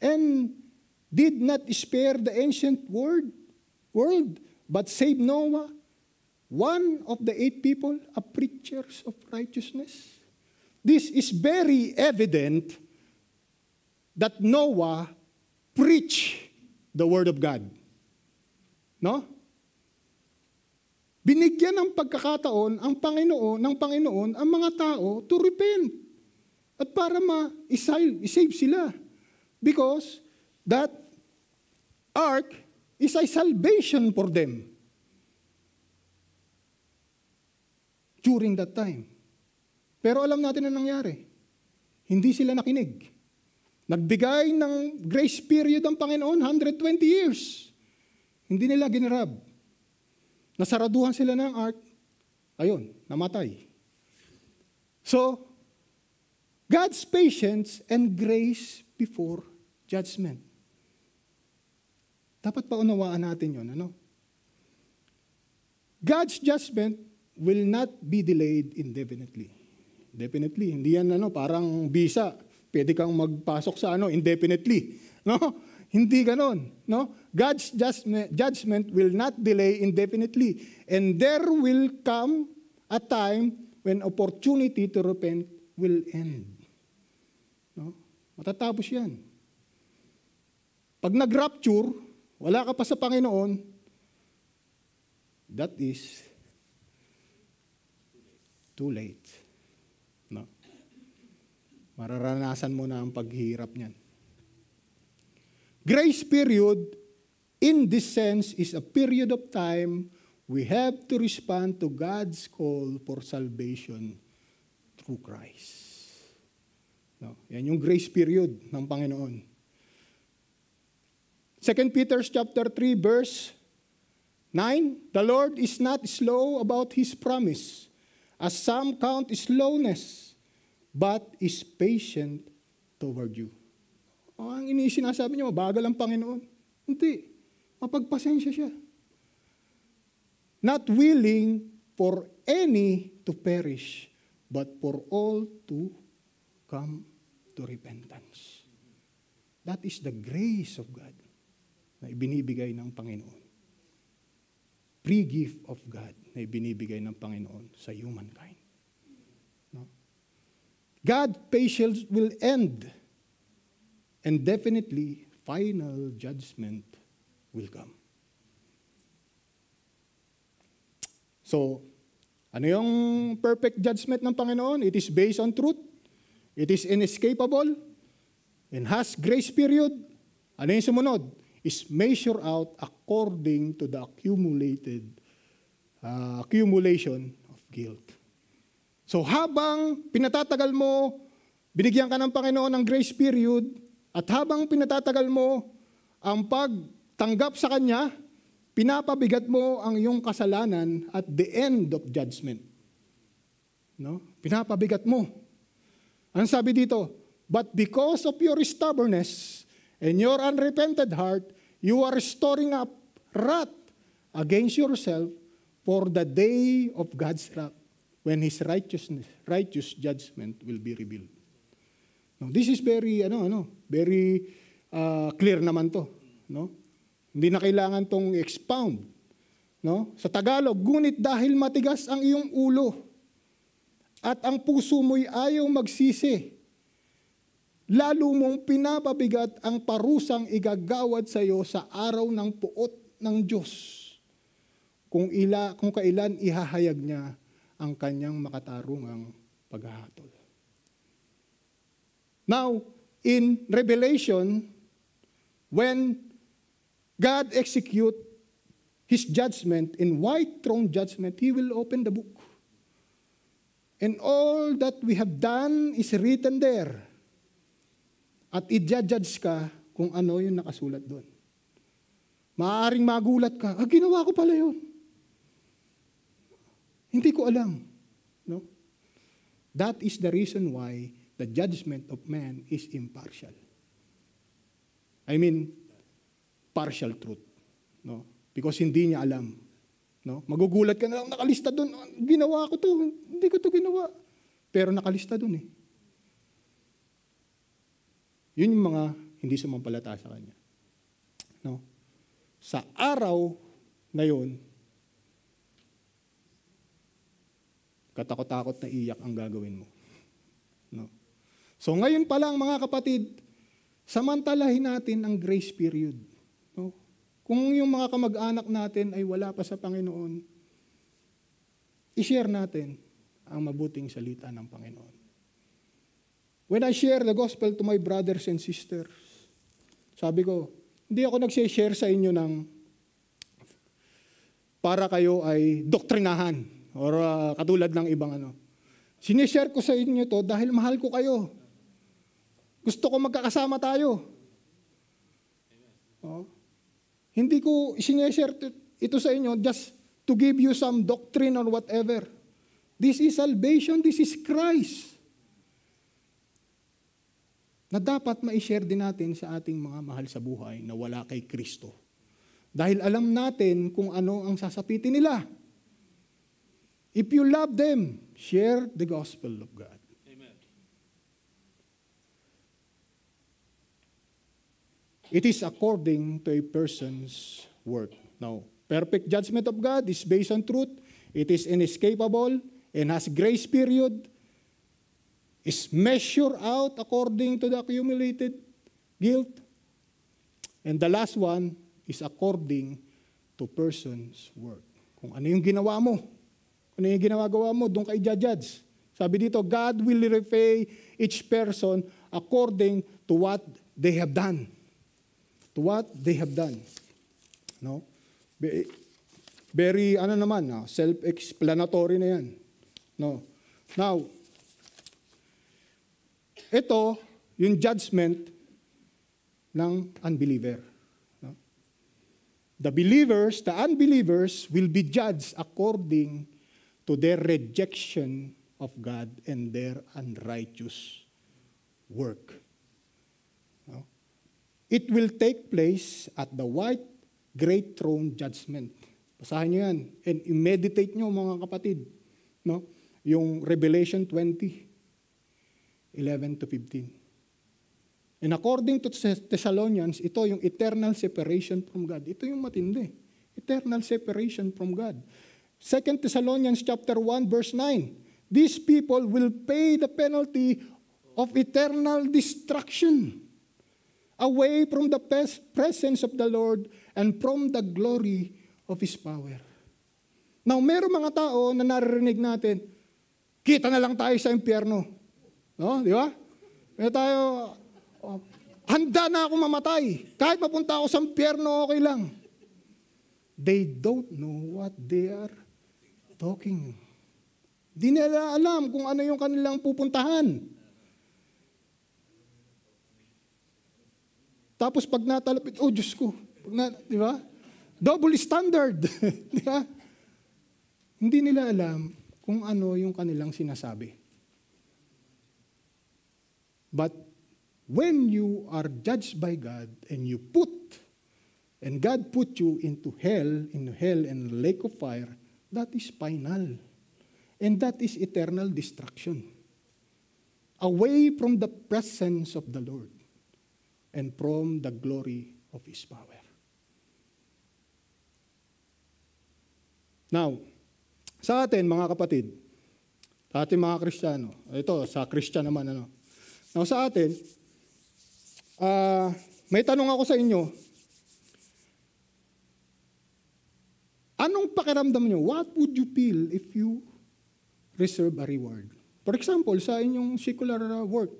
And did not spare the ancient world, but save Noah, one of the 8 people, a preachers of righteousness. This is very evident that Noah preached the word of God. No? Binigyan ng pagkakataon ng Panginoon ang mga tao to repent. At para ma-save sila. Because that ark is a salvation for them. During that time. Pero alam natin ang nangyari. Hindi sila nakinig. Nagbigay ng grace period ang Panginoon, 120 years. Hindi nila ginrab. Nasaraduhan sila ng ark, ayun, namatay. So, God's patience and grace before judgment. Dapat paunawaan natin yun, ano? God's judgment will not be delayed indefinitely. Definitely, hindi yan parang visa. Pwede kang magpasok sa indefinitely. No? Hindi ganon. No? God's judgment will not delay indefinitely. And there will come a time when opportunity to repent will end. No? Matatapos yan. Pag nag-rapture, wala ka pa sa Panginoon, that is too late. No? Mararanasan mo na ang paghihirap niyan. Grace period, in this sense, is a period of time we have to respond to God's call for salvation through Christ. No? Yan yung grace period ng Panginoon. 2 Peter chapter 3, verse 9, the Lord is not slow about His promise, as some count slowness, but is patient toward you. Ang sinasabi niyo, mabagal ang Panginoon. Hindi. Mapagpasensya siya. Not willing for any to perish, but for all to come to repentance. That is the grace of God na ibinibigay ng Panginoon. Free gift of God na ibinibigay ng Panginoon sa humankind. No? God's patience will end. And definitely, final judgment will come. So, ano yung perfect judgment ng Panginoon? It is based on truth. It is inescapable. And has grace period. Ano yung sumunod? Is measure out according to the accumulation of guilt. So habang pinatatagal mo Binigyan ka ng Panginoon ng grace period at habang pinatatagal mo ang pagtanggap sa Kanya, pinapabigat mo ang iyong kasalanan at the end of judgment. No? Pinapabigat mo. Ang sabi dito, but because of your stubbornness and your unrepented heart, you are storing up wrath against yourself for the day of God's wrath, when His righteous judgment will be revealed. No, this is very very clear naman to, no? Hindi na kailangan tong expound, no? Sa Tagalog, ngunit dahil matigas ang iyong ulo at ang puso mo'y ayaw magsisi, lalo mong pinapabigat ang parusang igagawad sa iyo sa araw ng puot ng Diyos, kung kailan ihahayag niya ang kanyang makatarungang paghahatol. Now, in Revelation, when God execute His judgment in white throne judgment, He will open the book. And all that we have done is written there. At i-judge ka kung ano yung nakasulat doon. Maaaring magulat ka, ginawa ko pala yun. Hindi ko alam. No? That is the reason why the judgment of man is impartial. I mean, partial truth. No? Because hindi niya alam. No? Magugulat ka na lang, nakalista doon, ginawa ko to, hindi ko to ginawa. Pero nakalista doon eh. Yun yung mga hindi sumampalata sa Kanya. No? Sa araw na yun, katakot-takot na iyak ang gagawin mo. No? So ngayon pa lang mga kapatid, samantalahin natin ang grace period. No? Kung yung mga kamag-anak natin ay wala pa sa Panginoon, i-share natin ang mabuting salita ng Panginoon. When I share the gospel to my brothers and sisters, sabi ko, hindi ako nag-share sa inyo ng para kayo ay doktrinahan or katulad ng ibang ano. Sinishare ko sa inyo to dahil mahal ko kayo. Gusto ko magkakasama tayo. Oh. Hindi ko sinishare ito sa inyo just to give you some doctrine or whatever. This is salvation, this is Christ. Na dapat ma-share din natin sa ating mga mahal sa buhay na wala kay Kristo. Dahil alam natin kung ano ang sasapitin nila. If you love them, share the gospel of God. Amen. It is according to a person's work. Now, perfect judgment of God is based on truth. It is inescapable and has grace period. Is measured out according to the accumulated guilt. And the last one is according to person's work. Kung ano yung ginawa mo, kung ano yung ginagawa mo, doon kay judge. Sabi dito, God will repay each person according to what they have done. To what they have done. No? Very, self-explanatory na yan. No? Now, ito, yung judgment ng unbeliever. No? The unbelievers will be judged according to their rejection of God and their unrighteous work. No? It will take place at the white great throne judgment. Basahin nyo yan and i-meditate nyo mga kapatid. No? Yung Revelation 20:11-15. And according to Thessalonians, ito yung eternal separation from God. Ito yung matindi. Eternal separation from God. 2 Thessalonians chapter 1 verse 9. These people will pay the penalty of eternal destruction away from the presence of the Lord and from the glory of His power. Now, meron mga tao na naririnig natin, kita na lang tayo sa impyerno. No? Di ba? May tayo, handa na ako mamatay. Kahit mapunta ako sa impyerno, okay lang. They don't know what they are talking. Di nila alam kung ano yung kanilang pupuntahan. Tapos pag natalapit, oh Diyos ko, di ba? Double standard. Di ba? Hindi nila alam kung ano yung kanilang sinasabi. But when you are judged by God and God put you into hell and lake of fire, that is final. And that is eternal destruction. Away from the presence of the Lord and from the glory of His power. Now, sa atin mga kapatid, sa ating mga Kristiyano, ito sa Christian naman Now sa atin, may tanong ako sa inyo. Anong pakiramdam nyo? What would you feel if you receive a reward? For example, sa inyong secular work,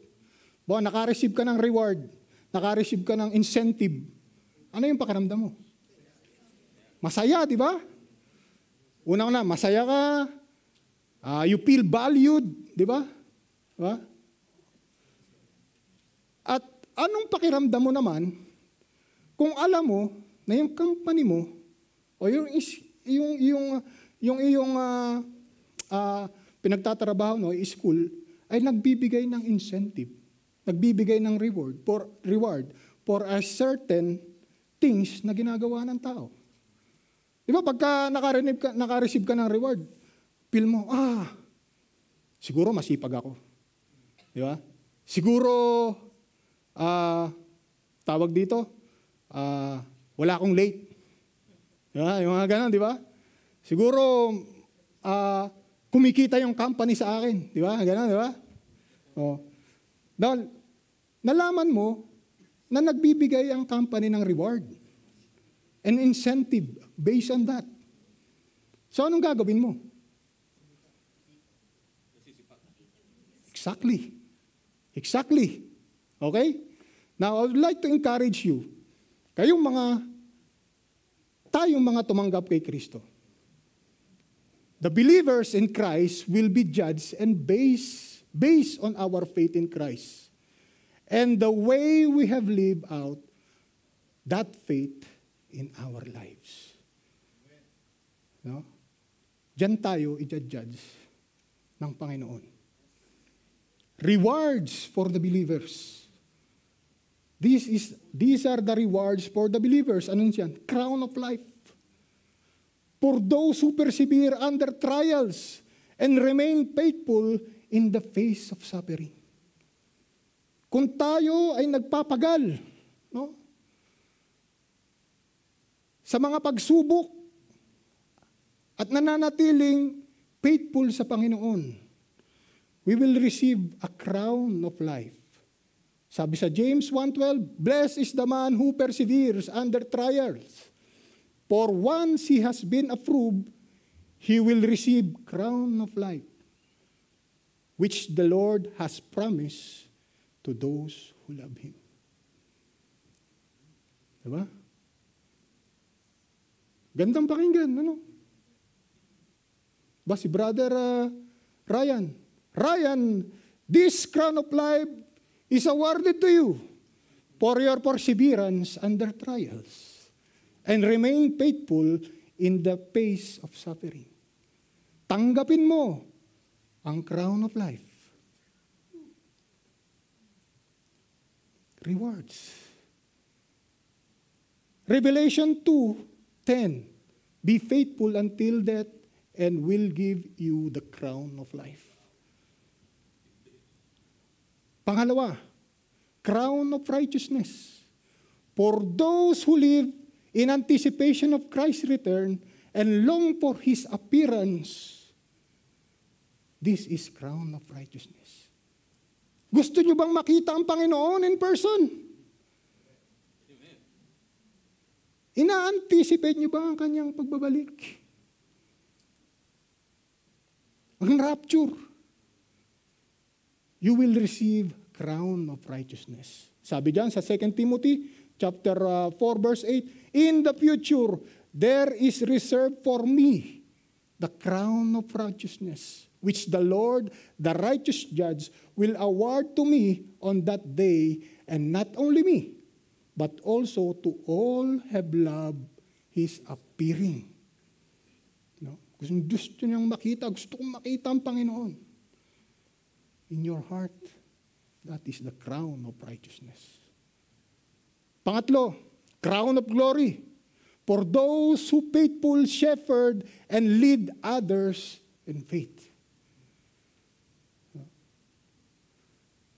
naka-receive ka ng reward, naka-receive ka ng incentive. Ano yung pakiramdam mo? Masaya, di ba? Una-una, masaya ka, you feel valued, di ba? Diba? At anong pakiramdam mo naman kung alam mo na yung company mo o yung iyong pinagtatrabaho school ay nagbibigay ng incentive, nagbibigay ng reward for a certain things na ginagawa ng tao. Di ba pagka naka-receive ka ng reward, feel mo, siguro masipag ako. Di ba? Siguro tawag dito, wala akong late. Diba? Yung mga ganun, di ba? Siguro, kumikita yung company sa akin. Di ba? Ganun, di ba? Dahil, nalaman mo na nagbibigay ang company ng reward and incentive based on that. So, anong gagawin mo? Exactly. Okay? Now, I would like to encourage you, tayong mga tumanggap kay Kristo. The believers in Christ will be judged and based on our faith in Christ. And the way we have lived out that faith in our lives. No? Diyan tayo i-judge ng Panginoon. Rewards for the believers. These are the rewards for the believers. Ano yan? Crown of life. For those who persevere under trials and remain faithful in the face of suffering. Kung tayo ay nagpapagal, no? Sa mga pagsubok at nananatiling faithful sa Panginoon, we will receive a crown of life. Sabi sa James 1:12, blessed is the man who perseveres under trials. For once he has been approved, he will receive crown of life, which the Lord has promised to those who love Him. Diba? Gandang pakinggan, ano? Ba si Brother Ryan, this crown of life is awarded to you for your perseverance under trials and remain faithful in the face of suffering. Tanggapin mo ang crown of life. Rewards. Revelation 2:10, be faithful until death and will give you the crown of life. Pangalawa, crown of righteousness. For those who live in anticipation of Christ's return and long for His appearance, this is crown of righteousness. Gusto nyo bang makita ang Panginoon in person? Ina-anticipate nyo ba ang kanyang pagbabalik? Ang rapture. You will receive crown of righteousness. Sabi diyan sa 2 Timothy chapter 4 verse 8, in the future there is reserved for me the crown of righteousness, which the Lord, the righteous judge, will award to me on that day, and not only me, but also to all have loved His appearing. No? Gusto niyang makita, gusto kong makita ang Panginoon. In your heart, that is the crown of righteousness. Pangatlo, crown of glory. For those who faithful shepherd and lead others in faith.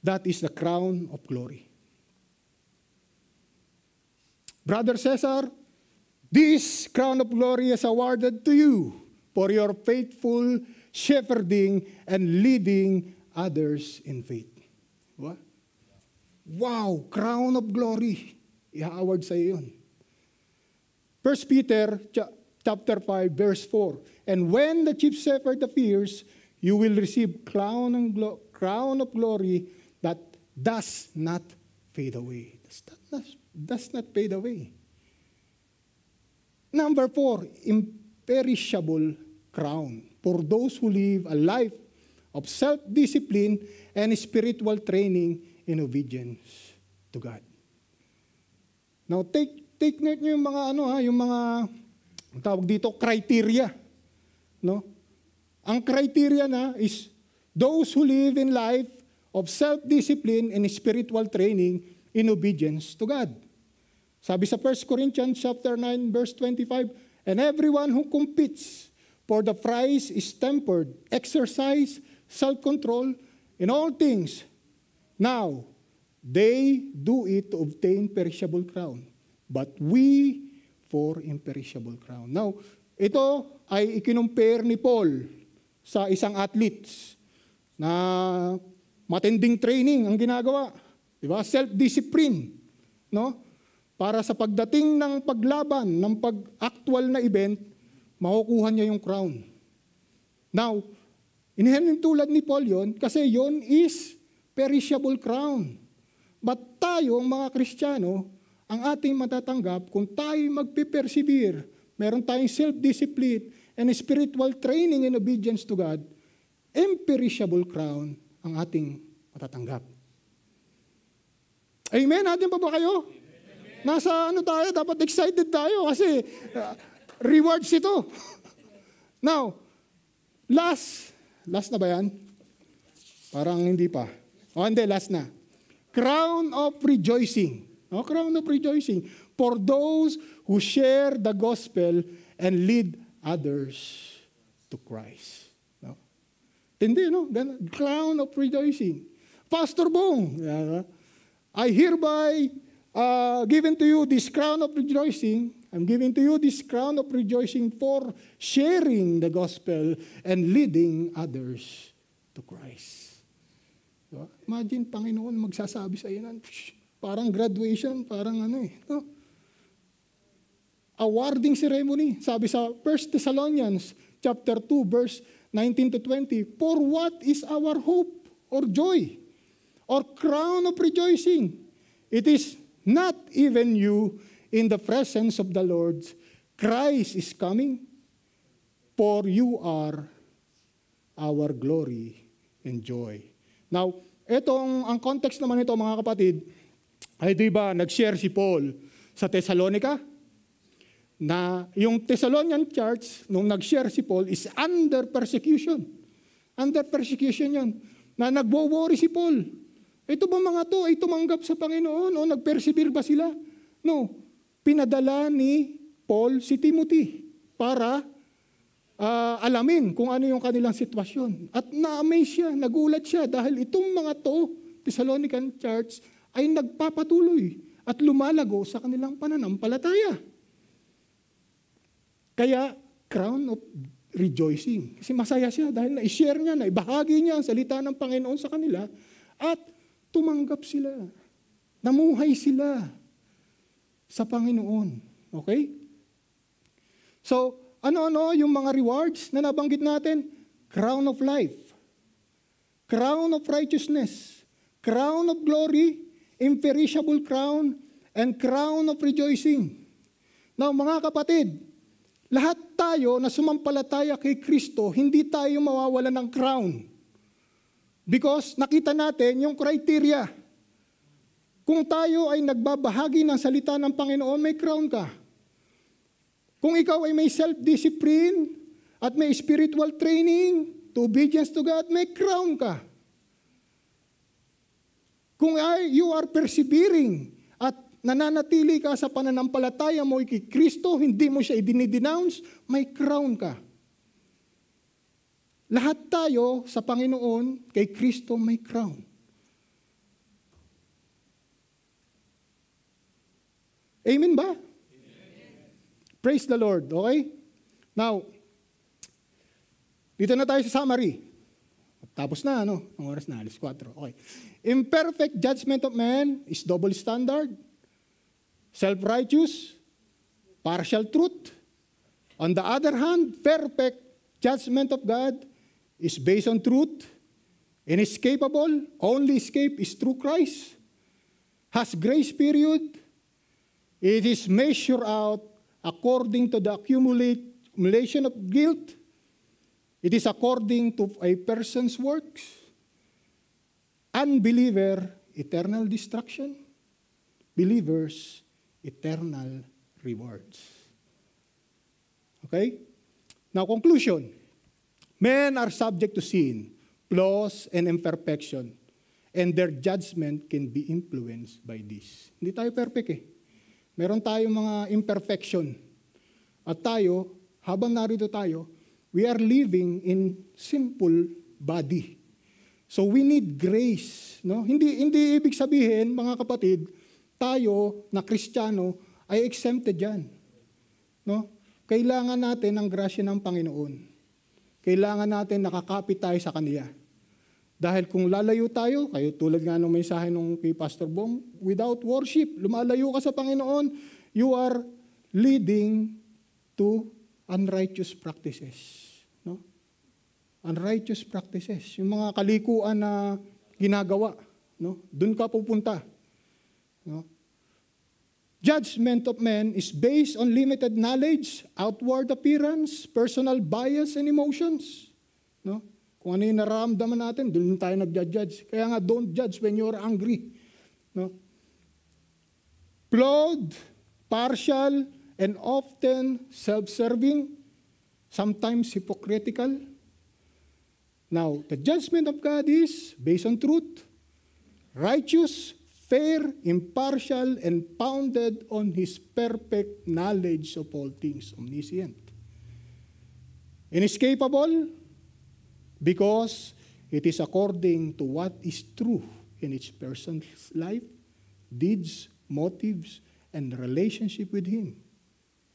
That is the crown of glory. Brother Cesar, this crown of glory is awarded to you for your faithful shepherding and leading others in faith. What? Wow, crown of glory. I-award sa iyo yun. 1 Peter chapter 5, verse 4. And when the chief shepherd appears, you will receive crown of glory that does not fade away. Does not fade away. Number 4, imperishable crown. For those who live a life of self-discipline and spiritual training in obedience to God. Now, take note nyo yung mga yung mga tawag dito criteria, no? Ang criteria na is those who live in life of self-discipline and spiritual training in obedience to God. Sabi sa 1 Corinthians chapter 9 verse 25, and everyone who competes for the prize is tempered, exercise self-control in all things. Now, they do it to obtain perishable crown, but we for imperishable crown. Now, ito ay ikinumpare ni Paul sa isang athletes na matinding training ang ginagawa. Diba? Self-discipline. No? Para sa pagdating ng paglaban, ng pag-actual na event, makukuha niya yung crown. Now, inihin tulad ni Paul yon kasi yon is perishable crown. But tayo, mga Kristiyano, ang ating matatanggap kung tayo magpipersevere, meron tayong self-discipline and spiritual training in obedience to God, imperishable crown ang ating matatanggap. Amen? Natin pa ba kayo? Amen. Nasa tayo, dapat excited tayo kasi rewards ito. Now, last na ba yan? Parang hindi pa. Hindi, last na. Crown of rejoicing. Crown of rejoicing. For those who share the gospel and lead others to Christ. No? Tindi, no? Crown of rejoicing. Pastor Bong, I hereby given to you this crown of rejoicing. I'm giving to you this crown of rejoicing for sharing the gospel and leading others to Christ. So, imagine, Panginoon magsasabi sa iyo, parang graduation, parang no? Awarding ceremony. Sabi sa 1 Thessalonians chapter 2, verse 19 to 20, for what is our hope or joy or crown of rejoicing? It is not even you in the presence of the Lord. Christ is coming, for you are our glory and joy. Now, ang context naman ito, mga kapatid, ay diba, nag-share si Paul sa Thessalonica, na yung Thessalonian church, nung nag-share si Paul, is under persecution. Under persecution yan. Na nagwo-worry si Paul. Ito ba mga to ay tumanggap sa Panginoon o nag-persevere ba sila? No. Pinadala ni Paul si Timothy para alamin kung ano yung kanilang sitwasyon. At na-amaze siya, nagulat siya dahil itong mga to, Thessalonican church, ay nagpapatuloy at lumalago sa kanilang pananampalataya. Kaya, crown of rejoicing. Kasi masaya siya dahil na-share niya, naibahagi niya ang salita ng Panginoon sa kanila at tumanggap sila. Namuhay sila sa Panginoon. Okay? So, ano-ano yung mga rewards na nabanggit natin? Crown of life, crown of righteousness, crown of glory, imperishable crown, and crown of rejoicing. Now, mga kapatid, lahat tayo na sumampalataya kay Kristo, hindi tayo mawawalan ng crown. Because nakita natin yung criteria. Kung tayo ay nagbabahagi ng salita ng Panginoon, may crown ka. Kung ikaw ay may self-discipline at may spiritual training to obedience to God, may crown ka. Kung you are persevering at nananatili ka sa pananampalataya mo kay Kristo, hindi mo siya i-denounce, may crown ka. Lahat tayo sa Panginoon, kay Kristo may crown. Amen ba? Amen. Praise the Lord, okay? Now, dito na tayo sa summary. Tapos na, ano? Ang oras na, alis 4. Okay. Imperfect judgment of man is double standard, self-righteous, partial truth. On the other hand, perfect judgment of God is based on truth, inescapable, only escape is through Christ, has grace period, it is measured out according to the accumulation of guilt. It is according to a person's works. Unbeliever, eternal destruction. Believers, eternal rewards. Okay? Now, conclusion. Men are subject to sin, flaws, and imperfection, and their judgment can be influenced by this. Hindi tayo perfect eh. Meron tayong mga imperfection. At tayo, habang narito tayo, we are living in sinful body. So we need grace. No? Hindi ibig sabihin, mga kapatid, tayo na Kristiyano ay exempted yan. No? Kailangan natin ang grasya ng Panginoon. Kailangan natin nakakapit tayo sa Kanya. Dahil kung lalayo tayo, kayo tulad nga ng mensahe nung kay Pastor Bong, without worship, lumalayo ka sa Panginoon, you are leading to unrighteous practices. No? Unrighteous practices. Yung mga kalikuan na ginagawa. No? Doon ka pupunta. No? Judgment of men is based on limited knowledge, outward appearance, personal bias, and emotions. No? Kung ano yung nararamdaman natin, doon tayo nag-judge. Kaya nga, don't judge when you're angry. No? Flawed, partial, and often self-serving, sometimes hypocritical. Now, the judgment of God is based on truth, righteous, fair, impartial, and founded on His perfect knowledge of all things, omniscient. Inescapable, because it is according to what is true in each person's life, deeds, motives, and relationship with Him.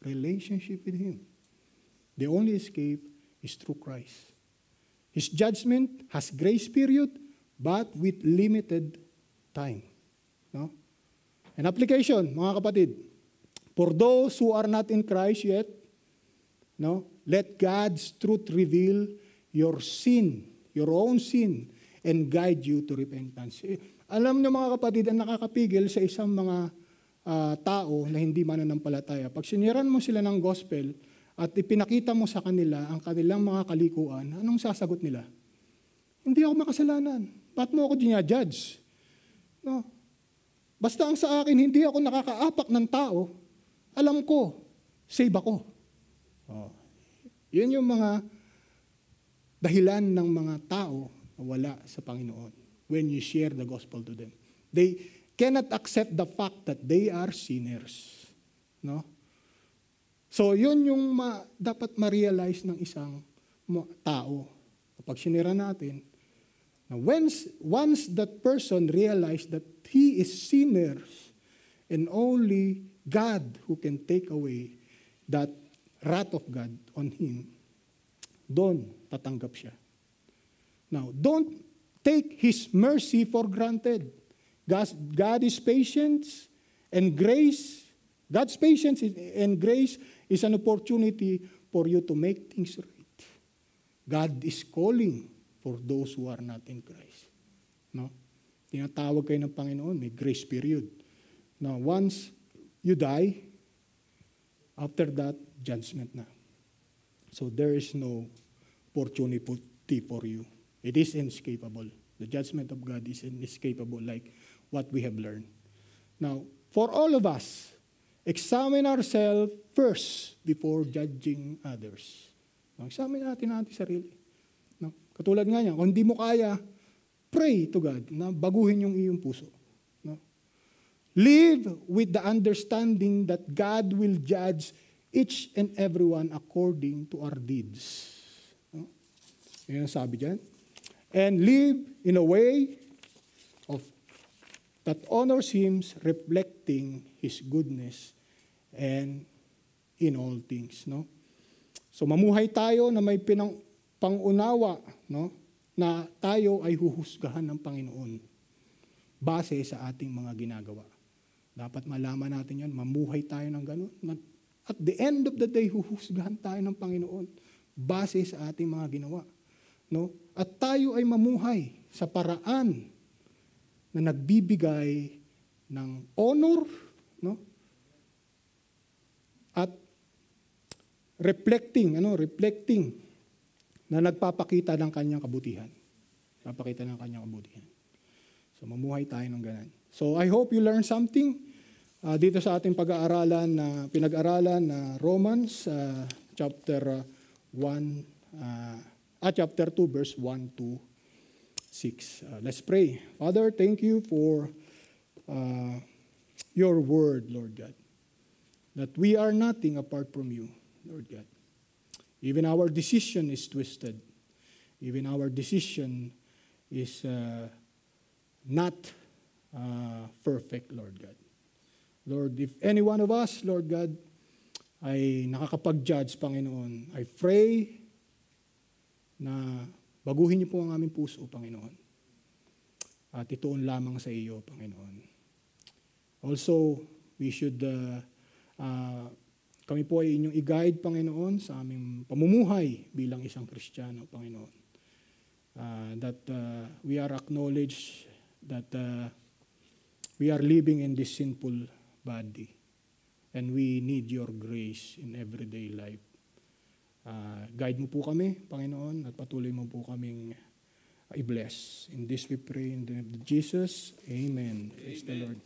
Relationship with Him. The only escape is through Christ. His judgment has grace period, but with limited time. No? An application, mga kapatid, for those who are not in Christ yet, no, let God's truth reveal your sin, your own sin, and guide you to repentance. Alam niyo mga kapatid, ang nakakapigil sa isang mga tao na hindi mananampalataya, pag siniran mo sila ng gospel at ipinakita mo sa kanila ang kanilang mga kalikuan, anong sasagot nila? Hindi ako makasalanan. Ba't mo ako ginajudge? No. Basta ang sa akin, hindi ako nakakaapak ng tao, alam ko, save ako. Oh. Yun yung mga dahilan ng mga tao na wala sa Panginoon when you share the gospel to them. They cannot accept the fact that they are sinners. No? So, yun yung dapat ma-realize ng isang tao. Kapag sinira natin, na once that person realized that he is sinners and only God who can take away that wrath of God on him, doon tatanggap siya. Now, don't take His mercy for granted. God is patient and grace. God's patience and grace is an opportunity for you to make things right. God is calling for those who are not in Christ. No? Tinatawag kayo ng Panginoon, may grace period. Now, once you die, after that, judgment na. So there is no opportunity for you. It is inescapable. The judgment of God is inescapable, like what we have learned. Now, for all of us, examine ourselves first before judging others. No, examine natin sarili. No, katulad nga niya, kung hindi mo kaya, pray to God na baguhin yung iyong puso. No? Live with the understanding that God will judge each and everyone according to our deeds. No? Yan ang sabi dyan. And live in a way of that honors Him, reflecting His goodness and in all things. No? So mamuhay tayo na may pangunawa, no? Na tayo ay huhusgahan ng Panginoon base sa ating mga ginagawa. Dapat malaman natin yan, mamuhay tayo ng ganun. At the end of the day, huhusgahan tayo ng Panginoon base sa ating mga ginawa. No? At tayo ay mamuhay sa paraan na nagbibigay ng honor, no? At reflecting na nagpapakita ng kanyang kabutihan. Papakita ng kanyang kabutihan. So mamuhay tayo ng ganun. So I hope you learn something dito sa ating pag-aaralan na pinag-aralan na Romans chapter 2 verse 1 to 6. Let's pray. Father, thank you for your word, Lord God. That we are nothing apart from you, Lord God. Even our decision is twisted. Even our decision is not perfect, Lord God. Lord, if any one of us, Lord God, ay nakakapag-judge, Panginoon, I pray na baguhin niyo po ang aming puso, Panginoon. At ituon lamang sa iyo, Panginoon. Also, we should, kami po ay inyong i-guide, Panginoon, sa aming pamumuhay bilang isang Kristiyano, Panginoon. That we are acknowledged that we are living in this sinful body and we need your grace in everyday life. Guide mo po kami, Panginoon, at patuloy mo po kaming i-bless. In this we pray in the name of Jesus. Amen. Praise the Lord.